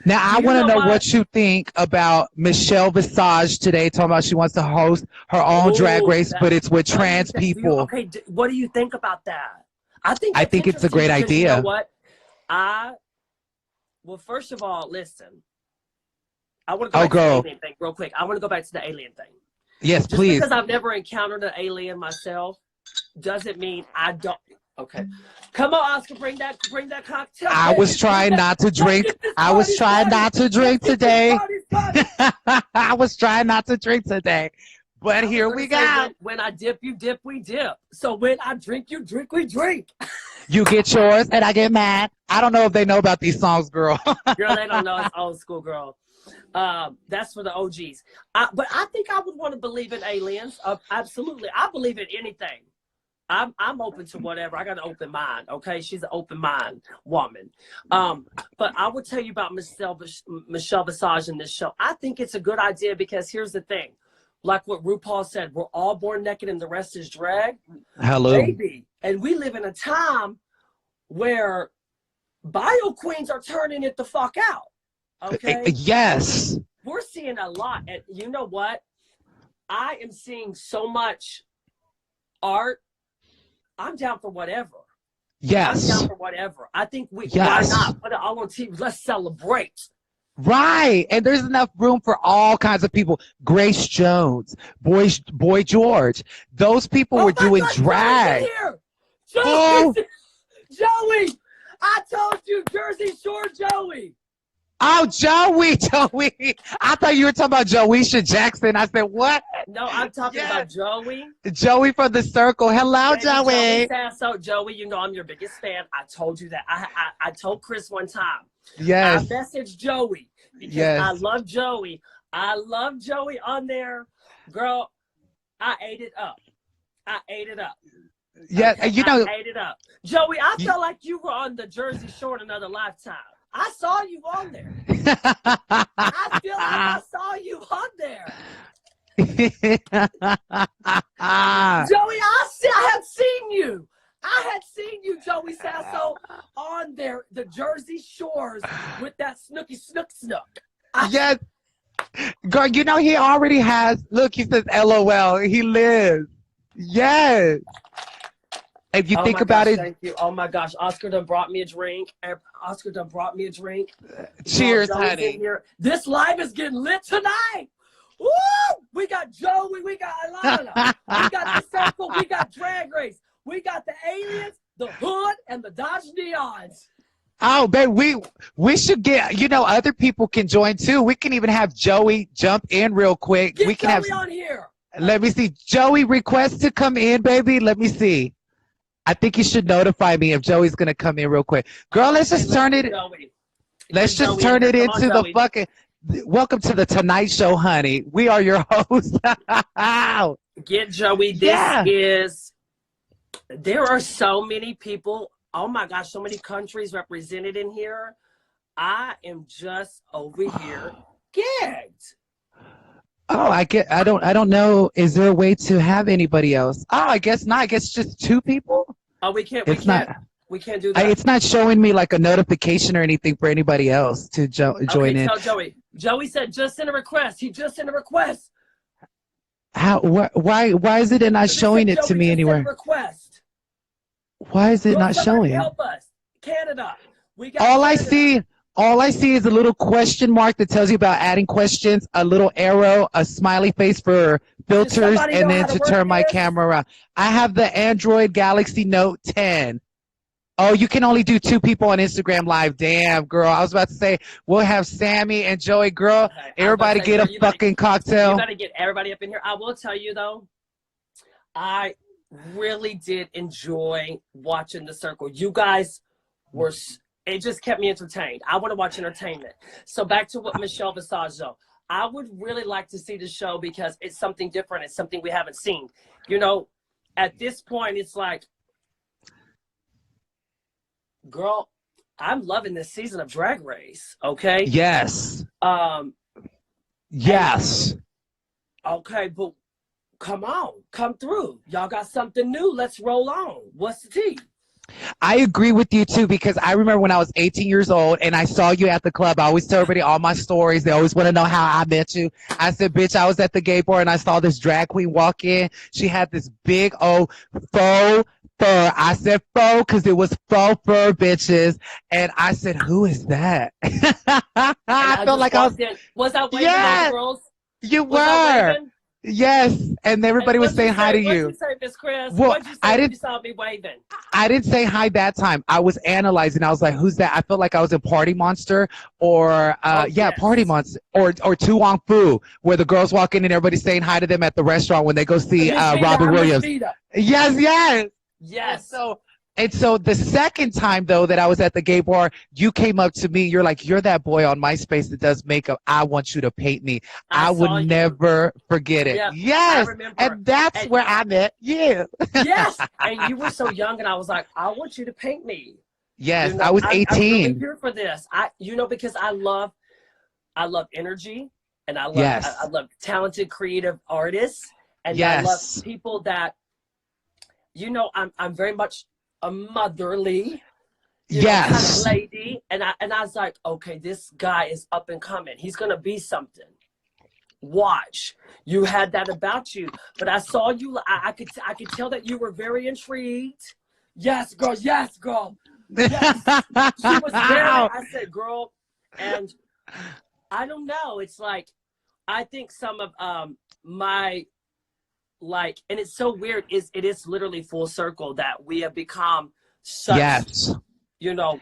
Speaker 1: Now, I want to know what you think about Michelle Visage today, talking about she wants to host her own drag race, but it's with trans people.
Speaker 2: Okay, what do you think about that? I think
Speaker 1: it's a great idea.
Speaker 2: You know what? Well, first of all, listen. I want to go back to the alien thing real quick. I want to go back to the alien thing.
Speaker 1: Yes,
Speaker 2: Just
Speaker 1: please.
Speaker 2: because I've never encountered an alien myself doesn't mean I don't. Okay. Come on, Oscar, bring that cocktail.
Speaker 1: I was trying not to drink. I was trying not to drink today. I was trying not to drink today. But here we go.
Speaker 2: When I dip, you dip, we dip. So when I drink, you drink, we drink.
Speaker 1: You get yours and I get mine. I don't know if they know about these songs, girl.
Speaker 2: Girl, they don't know. It's old school, girl. That's for the OGs. But I think I would want to believe in aliens. Absolutely. I believe in anything. I'm open to whatever. I got an open mind. Okay. She's an open mind woman. But I would tell you about Michelle Visage in this show. I think it's a good idea because here's the thing. Like what RuPaul said, we're all born naked and the rest is drag.
Speaker 1: Hello.
Speaker 2: Baby. And we live in a time where bio queens are turning it the fuck out. Okay.
Speaker 1: Yes.
Speaker 2: We're seeing a lot. And you know what? I am seeing so much art. I'm down for whatever.
Speaker 1: Yes.
Speaker 2: I'm down for whatever. I think why not put it all on TV? Let's celebrate.
Speaker 1: Right. And there's enough room for all kinds of people. Grace Jones, Boy George. Those people were doing drag.
Speaker 2: Joey, Joey, I told you, Jersey Shore Joey.
Speaker 1: Oh, Joey. I thought you were talking about Joeisha Jackson. I said, what?
Speaker 2: No, I'm talking about Joey.
Speaker 1: Joey from the Circle. Hello, Joey.
Speaker 2: So, Joey, you know I'm your biggest fan. I told you that. I told Chris one time.
Speaker 1: Yes.
Speaker 2: I messaged Joey because I love Joey. I love Joey on there. Girl, I ate it up.
Speaker 1: Yeah,
Speaker 2: okay,
Speaker 1: you know.
Speaker 2: I ate it up. Joey, I felt like you were on the Jersey Shore in another lifetime. I saw you on there. I feel like I saw you on there. Joey, I had seen you. I had seen you, Joey Sasso, on there, the Jersey Shores with that snooky snook.
Speaker 1: Yes. Girl, you know he already has, look, he says LOL. He lives. Yes. If you think about it.
Speaker 2: Thank you. Oh my gosh. Oscar done brought me a drink.
Speaker 1: Cheers, honey.
Speaker 2: Here. This live is getting lit tonight. Woo! We got Joey. We got Alana. We got the Circle. We got Drag Race. We got the Aliens, the Hood, and the Dodge Neons.
Speaker 1: Oh, babe, we should get, other people can join too. We can even have Joey jump in real quick.
Speaker 2: Get
Speaker 1: we can
Speaker 2: Joey on here.
Speaker 1: Let me see. Joey requests to come in, baby. Let me see. I think you should notify me if Joey's going to come in real quick. Girl, let's just turn it. Let's just turn it into the fucking. Welcome to the Tonight Show, honey. We are your hosts.
Speaker 2: Get Joey. There are so many people. Oh my gosh, so many countries represented in here. I am just over here gagged.
Speaker 1: Oh, I don't know. Is there a way to have anybody else? Oh, I guess not. I guess just two people.
Speaker 2: Oh, we can't. We can't do
Speaker 1: that.
Speaker 2: It's
Speaker 1: not showing me like a notification or anything for anybody else to join in.
Speaker 2: Tell Joey. Joey said just send a request. He just sent a request.
Speaker 1: How? Why is it not showing it to me anywhere?
Speaker 2: Request.
Speaker 1: Why is it not showing?
Speaker 2: Help us, Canada. We got
Speaker 1: All
Speaker 2: Canada.
Speaker 1: All I see is a little question mark that tells you about adding questions, a little arrow, a smiley face for filters, and then to turn my camera around. I have the Android Galaxy Note 10. Oh, you can only do two people on Instagram Live. Damn, girl. I was about to say, we'll have Sammy and Joey. Girl, okay, everybody get a fucking cocktail.
Speaker 2: You got to get everybody up in here. I will tell you, though, I really did enjoy watching The Circle. You guys were... It just kept me entertained. I want to watch entertainment. So back to what Michelle Visage, though. I would really like to see the show because it's something different. It's something we haven't seen. At this point, it's like, girl, I'm loving this season of Drag Race, okay?
Speaker 1: Yes.
Speaker 2: Yes. Okay, but come on. Come through. Y'all got something new. Let's roll on. What's the tea?
Speaker 1: I agree with you too, because I remember when I was 18 years old and I saw you at the club. I always tell everybody all my stories. They always want to know how I met you. I said, bitch, I was at the gay bar and I saw this drag queen walk in. She had this big old faux fur. I said faux because it was faux fur, bitches. And I said, who is that? I felt like I was.
Speaker 2: Was I waving at girls?
Speaker 1: You were. Yes, and everybody was saying hi to you.
Speaker 2: What did you say, Miss Chris?
Speaker 1: Well,
Speaker 2: what did you say when you saw me waving?
Speaker 1: I didn't say hi that time. I was analyzing. I was like, who's that? I felt like I was in Party Monster or, yes. Party Monster or Tu Wong Fu, where the girls walk in and everybody's saying hi to them at the restaurant when they go see Robin Williams. Yes.
Speaker 2: Yes.
Speaker 1: And so the second time, though, that I was at the gay bar, you came up to me. You're like, you're that boy on MySpace that does makeup. I want you to paint me. I would never forget it.
Speaker 2: Yeah,
Speaker 1: yes.
Speaker 2: I remember.
Speaker 1: And that's where I met you.
Speaker 2: Yes. And you were so young, and I was like, I want you to paint me.
Speaker 1: Yes, I was 18.
Speaker 2: I'm really here for this. Because I love energy, and I love talented, creative artists, and I love people that, I'm very much a motherly, kind of lady, and I was like, okay, this guy is up and coming. He's gonna be something. Watch. You had that about you, but I saw you. I could tell that you were very intrigued. Yes, girl. Yes, girl. Yes. She was very. I said, girl, and I don't know. It's like, I think some of my. And it's so weird, it is literally full circle that we have become such,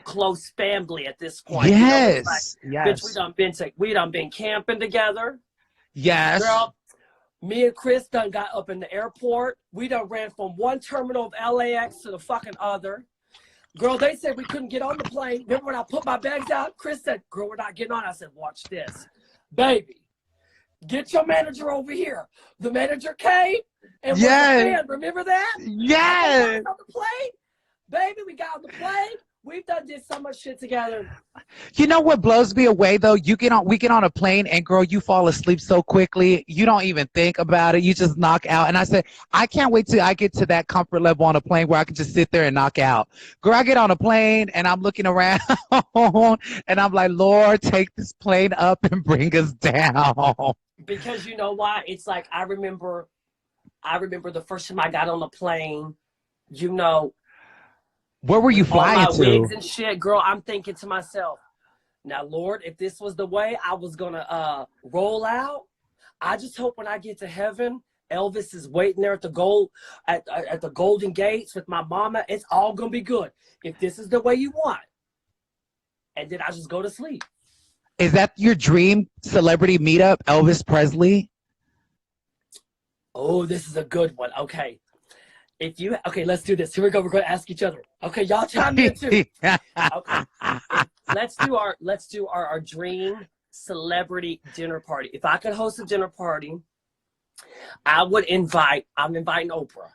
Speaker 2: close family at this point.
Speaker 1: Yes.
Speaker 2: Bitch, we done been camping together.
Speaker 1: Yes.
Speaker 2: Girl, me and Chris done got up in the airport. We done ran from one terminal of LAX to the fucking other. Girl, they said we couldn't get on the plane. Remember when I put my bags out? Chris said, girl, we're not getting on. I said, watch this. Baby, get your manager over here. The manager came and was the fan. Remember that?
Speaker 1: Yes.
Speaker 2: On the plane? Baby, we got on the plane. We've did so much shit together.
Speaker 1: You know what blows me away though? We get on a plane and girl, you fall asleep so quickly. You don't even think about it. You just knock out. And I said, I can't wait till I get to that comfort level on a plane where I can just sit there and knock out. Girl, I get on a plane and I'm looking around and I'm like, Lord, take this plane up and bring us down.
Speaker 2: Because you know why? It's like, I remember the first time I got on a plane,
Speaker 1: where were you flying
Speaker 2: all my
Speaker 1: to?
Speaker 2: wigs and shit, girl. I'm thinking to myself, now, Lord, if this was the way I was gonna roll out, I just hope when I get to heaven, Elvis is waiting there at the Golden Gates with my mama. It's all gonna be good. If this is the way you want, and then I just go to sleep.
Speaker 1: Is that your dream celebrity meetup, Elvis Presley?
Speaker 2: Oh, this is a good one. Okay. Let's do this. Here we go. We're going to ask each other. Okay, y'all chime in too. Okay. Let's do our dream celebrity dinner party. If I could host a dinner party, I'm inviting Oprah.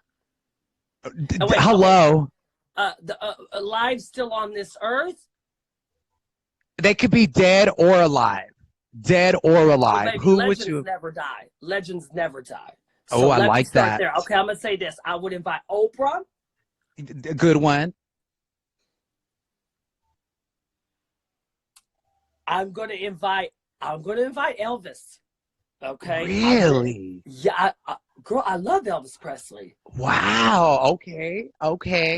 Speaker 1: Hello.
Speaker 2: Alive, still on this earth?
Speaker 1: They could be dead or alive. Dead or alive.
Speaker 2: Baby,
Speaker 1: who would you?
Speaker 2: Legends never die.
Speaker 1: So I like that.
Speaker 2: There. Okay, I'm gonna say this. I would invite Oprah.
Speaker 1: Good one.
Speaker 2: I'm gonna invite Elvis. Okay.
Speaker 1: Really?
Speaker 2: Girl, I love Elvis Presley.
Speaker 1: Wow. Okay.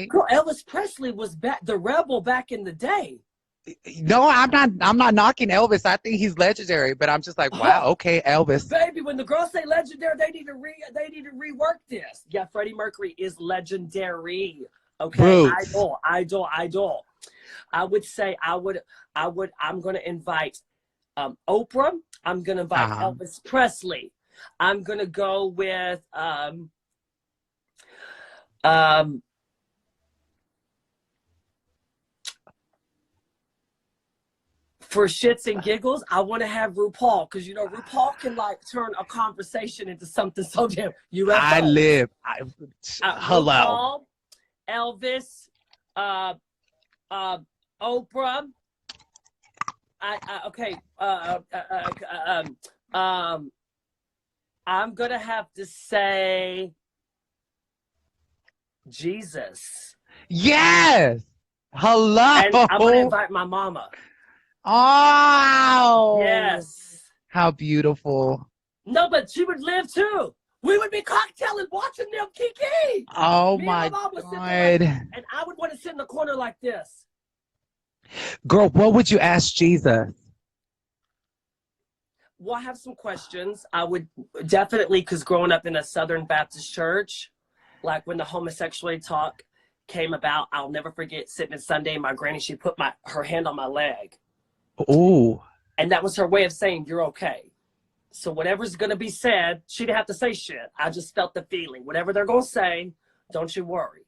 Speaker 2: Girl, Elvis Presley was the rebel back in the day.
Speaker 1: No, I'm not knocking Elvis. I think he's legendary, but I'm just like, wow, okay, Elvis.
Speaker 2: Baby, when the girls say legendary, they need to rework this. Yeah, Freddie Mercury is legendary. Okay,
Speaker 1: Boots.
Speaker 2: idol. I would say I'm gonna invite Oprah. I'm gonna invite Elvis Presley. I'm gonna go with for shits and giggles, I want to have RuPaul, because RuPaul can turn a conversation into something so damn UFO.
Speaker 1: Hello.
Speaker 2: RuPaul, Elvis, Oprah. I'm gonna have to say Jesus.
Speaker 1: Yes. Hello.
Speaker 2: And I'm gonna invite my mama.
Speaker 1: Oh.
Speaker 2: Yes.
Speaker 1: How beautiful.
Speaker 2: No, but she would live too. We would be cocktailing, watching them Kiki.
Speaker 1: Oh my God.
Speaker 2: And I would want to sit in the corner like this.
Speaker 1: Girl, what would you ask Jesus?
Speaker 2: Well, I have some questions. I would definitely, because growing up in a Southern Baptist church, like when the homosexuality talk came about, I'll never forget sitting in Sunday, my granny, she put her hand on my leg.
Speaker 1: Ooh.
Speaker 2: And that was her way of saying, you're okay. So whatever's going to be said, she didn't have to say shit. I just felt the feeling. Whatever they're going to say, don't you worry.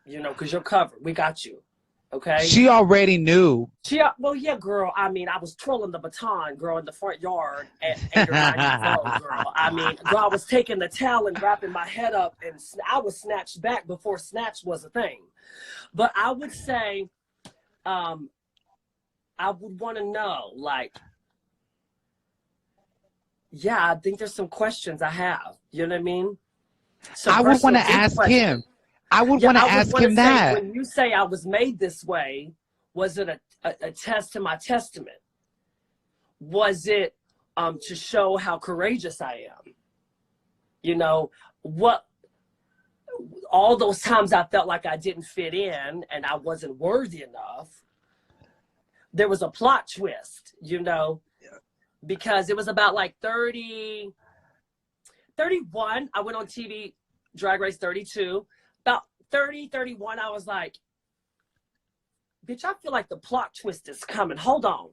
Speaker 2: You know, because you're covered. We got you. Okay.
Speaker 1: She already knew.
Speaker 2: Well, yeah, girl. I mean, I was twirling the baton, girl, in the front yard at 8 or 9 years old, girl. I mean, girl, I was taking the towel and wrapping my head up, and I was snatched back before snatch was a thing. But I would say, I would want to know, like, yeah, I think there's some questions I have. You know what I mean?
Speaker 1: I would want to ask him. I would want to ask him that.
Speaker 2: When you say I was made this way, was it a test to my testament? Was it to show how courageous I am? You know, all those times I felt like I didn't fit in and I wasn't worthy enough, there was a plot twist, you know, because it was about like 31. I went on TV, Drag Race 32. About 31, I was like, bitch, I feel like the plot twist is coming. Hold on.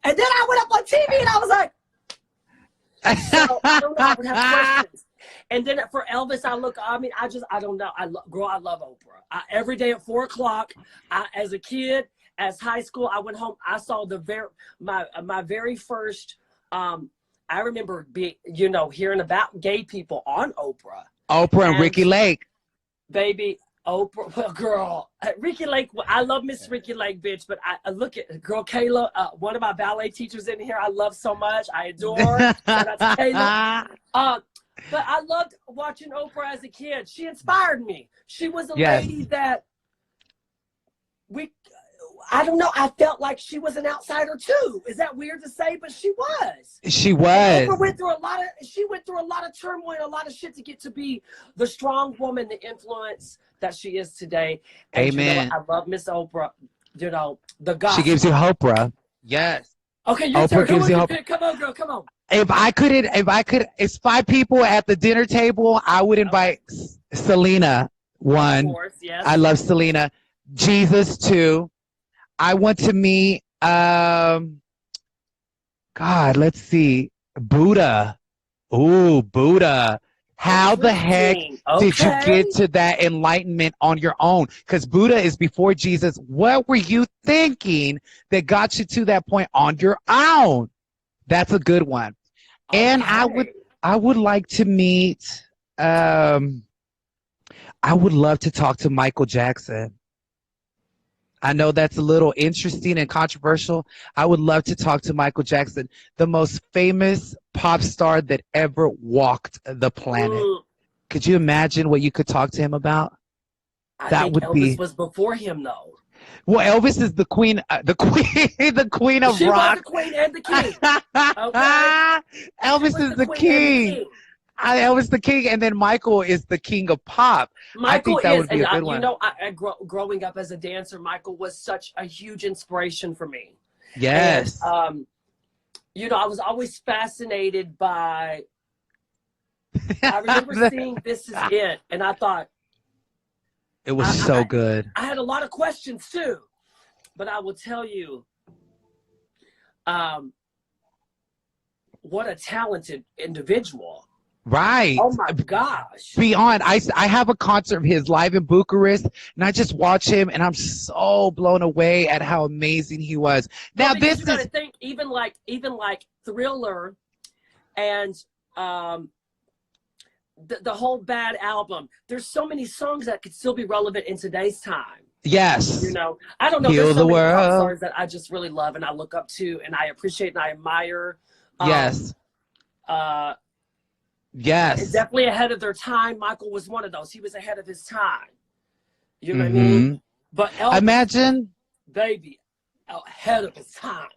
Speaker 2: And then I went up on TV and I was like, so I don't know, I would have questions. And then for Elvis, I don't know. I love Oprah. Every day at 4:00, as a kid, as high school, I went home. I saw my very first, I remember hearing about gay people on Oprah.
Speaker 1: Oprah and Ricky Lake.
Speaker 2: Baby, Oprah, well, girl, Ricky Lake, I love Miss Ricky Lake, bitch, but I look at girl Kayla, one of my ballet teachers in here, I love so much, I adore. Shout out to Kayla. But I loved watching Oprah as a kid. She inspired me. She was a lady that I don't know. I felt like she was an outsider too. Is that weird to say? But she was.
Speaker 1: She was.
Speaker 2: Oprah went through a lot of turmoil, a lot of shit to get to be the strong woman, the influence that she is today. And
Speaker 1: amen.
Speaker 2: You know, I love Miss Oprah. You know, the gospel.
Speaker 1: She gives you Oprah. Yes.
Speaker 2: Okay, you
Speaker 1: Oprah gives you hope.
Speaker 2: Come on, girl, come on.
Speaker 1: If I could, it's 5 people at the dinner table, I would invite Selena. One. Of course, yes. I love Selena. Jesus, 2. I want to meet, God, let's see, Buddha. Ooh, Buddha. How the heck did you get to that enlightenment on your own? Because Buddha is before Jesus. What were you thinking that got you to that point on your own? That's a good one. Okay. And I would like to meet, I would love to talk to Michael Jackson. I know that's a little interesting and controversial. I would love to talk to Michael Jackson, the most famous pop star that ever walked the planet. Could you imagine what you could talk to him about?
Speaker 2: I think Elvis was before him, though.
Speaker 1: Well, Elvis is the queen, the queen of rock.
Speaker 2: She was the queen and the king. Okay?
Speaker 1: Elvis is the king. Elvis the king, and then Michael is the king of pop. I think that would be a good one.
Speaker 2: You know, growing up as a dancer, Michael was such a huge inspiration for me.
Speaker 1: Yes.
Speaker 2: And, you know, I was always fascinated by. I remember seeing "This Is It," and I thought
Speaker 1: it was so good.
Speaker 2: I had a lot of questions too, but I will tell you, what a talented individual.
Speaker 1: Right.
Speaker 2: Oh my gosh.
Speaker 1: Beyond, I have a concert of his live in Bucharest, and I just watch him, and I'm so blown away at how amazing he was. Now this
Speaker 2: you gotta think, even like Thriller, and the whole Bad album. There's so many songs that could still be relevant in today's time.
Speaker 1: Yes.
Speaker 2: You know, I don't know.
Speaker 1: Heal
Speaker 2: there's so
Speaker 1: the
Speaker 2: many pop
Speaker 1: world.
Speaker 2: stars that I just really love and I look up to and I appreciate and I admire.
Speaker 1: Yes. Yes.
Speaker 2: Definitely ahead of their time. Michael was one of those. He was ahead of his time. You know what I mean? But Elvis,
Speaker 1: imagine,
Speaker 2: baby, ahead of his time.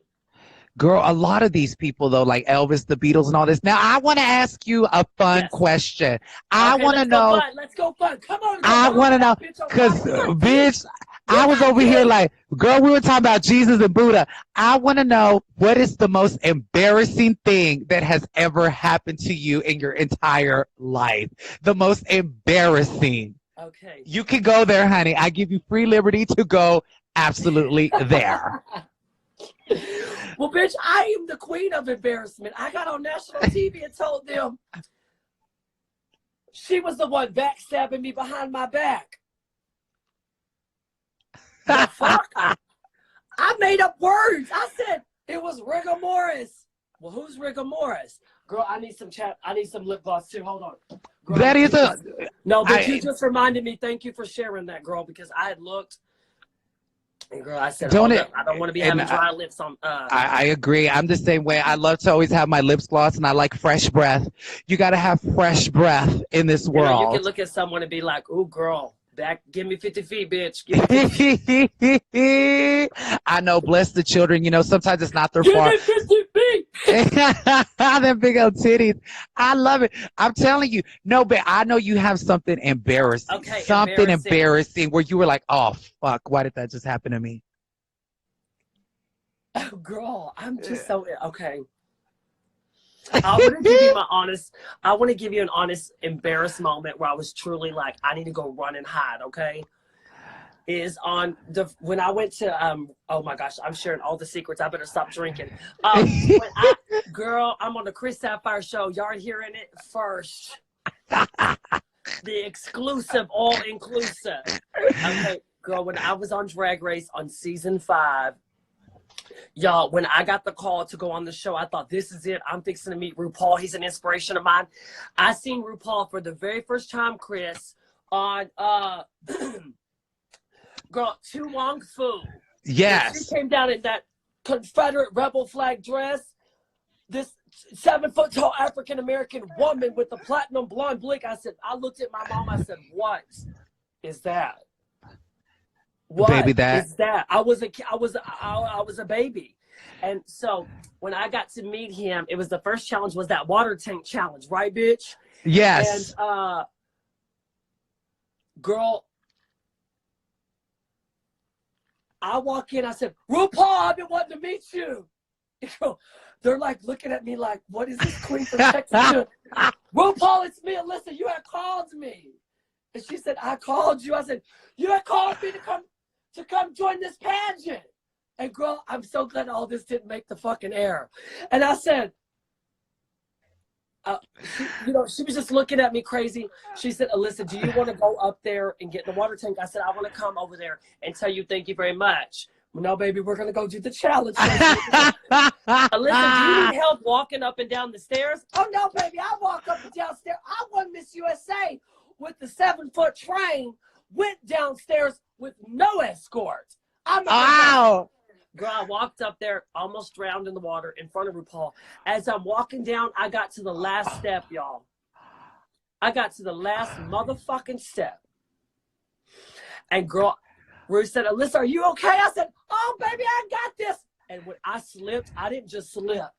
Speaker 1: Girl, a lot of these people, though, like Elvis, the Beatles, and all this. Now, I want to ask you a fun question. I want to know.
Speaker 2: Let's go fun. Come on.
Speaker 1: I want to know. Because, bitch, I was over here like, girl, we were talking about Jesus and Buddha. I want to know, what is the most embarrassing thing that has ever happened to you in your entire life? The most embarrassing.
Speaker 2: Okay.
Speaker 1: You can go there, honey. I give you free liberty to go absolutely there.
Speaker 2: Well, bitch, I am the queen of embarrassment. I got on national TV and told them, She was the one backstabbing me behind my back. The fuck? I made up words. I said it was rigor mortis. Well, who's rigor mortis? Girl, I need some lip gloss too. Hold on. Girl,
Speaker 1: that is
Speaker 2: you just reminded me. Thank you for sharing that, girl, because I had looked. And girl, I said, I don't want to be having dry lips on.
Speaker 1: I agree. I'm the same way. I love to always have my lips glossed, and I like fresh breath. You got to have fresh breath in this world.
Speaker 2: You can look at someone and be like, "Ooh, girl, give me 50 feet, bitch." Give me 50
Speaker 1: feet. I know. Bless the children. You know, sometimes it's not their fault.
Speaker 2: Give me 50 feet.
Speaker 1: Them big old titties. I love it. I'm telling you. No, but I know you have something embarrassing.
Speaker 2: Okay,
Speaker 1: something embarrassing where you were like, "Oh fuck, why did that just happen to me?"
Speaker 2: Oh, girl, I'm just so okay. I want to give you an honest, embarrassed moment where I was truly like, I need to go run and hide. Okay, when I went to oh my gosh, I'm sharing all the secrets. I better stop drinking. Girl, I'm on the Chris Sapphire show. Y'all are hearing it first. The exclusive, all inclusive. Okay, girl, when I was on Drag Race on season 5. Y'all, when I got the call to go on the show, I thought, this is it. I'm fixing to meet RuPaul. He's an inspiration of mine. I seen RuPaul for the very first time, Chris, on girl, Tu Wong Fu.
Speaker 1: Yes.
Speaker 2: She came down in that Confederate rebel flag dress. This 7-foot tall African-American woman with the platinum blonde blink. I looked at my mom. I said, what is that? What
Speaker 1: baby, that
Speaker 2: is that? I was a baby. And so when I got to meet him, it was the first challenge was that water tank challenge, right, bitch?
Speaker 1: Yes.
Speaker 2: And girl, I walk in, I said, RuPaul, I've been wanting to meet you. They're like looking at me like, what is this queen from Texas doing? RuPaul, it's me, Alyssa, you had called me. And she said, I called you. I said, you had called me to come join this pageant. And girl, I'm so glad all this didn't make the fucking air. And I said, she was just looking at me crazy. She said, Alyssa, do you want to go up there and get in the water tank? I said, I want to come over there and tell you thank you very much. No, baby, we're going to go do the challenge. Alyssa, do you need help walking up and down the stairs? Oh, no, baby, I walk up and down stairs. I won Miss USA with the 7-foot train, went downstairs with no escort.
Speaker 1: Wow.
Speaker 2: Girl, I walked up there, almost drowned in the water in front of RuPaul. As I'm walking down, I got to the last step, y'all. I got to the last motherfucking step. And girl, Ru said, Alyssa, are you okay? I said, oh, baby, I got this. And when I slipped, I didn't just slip.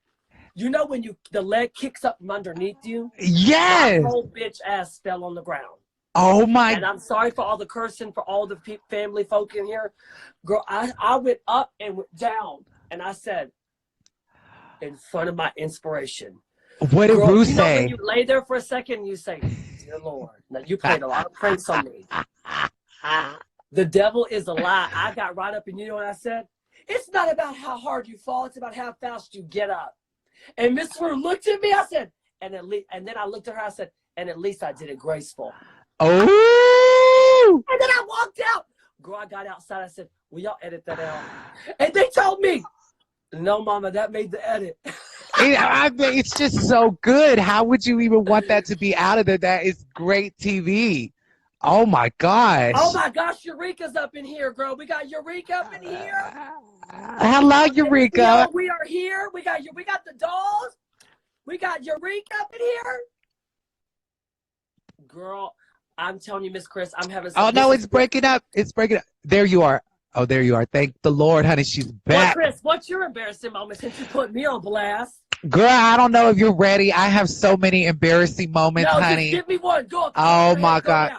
Speaker 2: You know when the leg kicks up from underneath you?
Speaker 1: Yes.
Speaker 2: My whole bitch ass fell on the ground.
Speaker 1: Oh my!
Speaker 2: And I'm sorry for all the cursing for all the family folk in here. Girl, I went up and went down, and I said, in front of my inspiration.
Speaker 1: What did Ru say?
Speaker 2: When you lay there for a second, you say, dear Lord. Now you played a lot of pranks on me. The devil is a lie. I got right up, and you know what I said? It's not about how hard you fall. It's about how fast you get up. And Miss Ru looked at me. I said, and then I looked at her. I said, and at least I did it graceful.
Speaker 1: Oh!
Speaker 2: And then I walked out. Girl, I got outside. I said, will y'all edit that out? And they told me, no, mama, that made the edit.
Speaker 1: It's just so good. How would you even want that to be out of there? That is great TV. Oh, my gosh.
Speaker 2: Oh, my gosh. Eureka's up in here, girl. We got Eureka up in here.
Speaker 1: Hello, Eureka.
Speaker 2: We are here. We got the dolls. We got Eureka up in here. Girl, I'm telling you, Miss Chris, I'm having some.
Speaker 1: Oh, no, it's breaking up. It's breaking up. There you are. Oh, there you are. Thank the Lord, honey. She's back.
Speaker 2: Well, Chris, what's your embarrassing moment since you put me on blast?
Speaker 1: Girl, I don't know if you're ready. I have so many embarrassing moments, honey.
Speaker 2: Just give me one. Go.
Speaker 1: Oh, my God.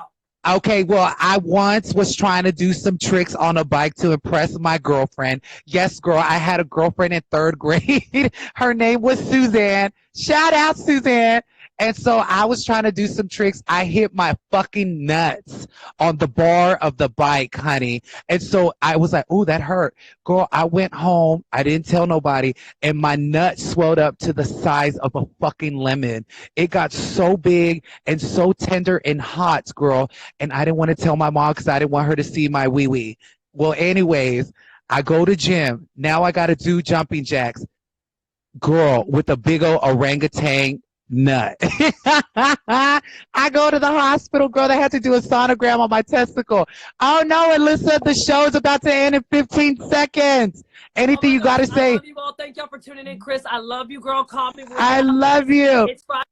Speaker 1: Okay, well, I once was trying to do some tricks on a bike to impress my girlfriend. Yes, girl, I had a girlfriend in 3rd grade. Her name was Suzanne. Shout out, Suzanne. And so I was trying to do some tricks. I hit my fucking nuts on the bar of the bike, honey. And so I was like, ooh, that hurt. Girl, I went home. I didn't tell nobody. And my nuts swelled up to the size of a fucking lemon. It got so big and so tender and hot, girl. And I didn't want to tell my mom because I didn't want her to see my wee-wee. Well, anyways, I go to gym. Now I got to do jumping jacks. Girl, with a big old orangutan nut. I go to the hospital, girl. They had to do a sonogram on my testicle. Oh no, Alyssa, the show is about to end in 15 seconds. Anything you got to say?
Speaker 2: I love you all. Thank y'all for tuning in, Chris. I love you, girl. Call me.
Speaker 1: I love you.
Speaker 2: It's Friday.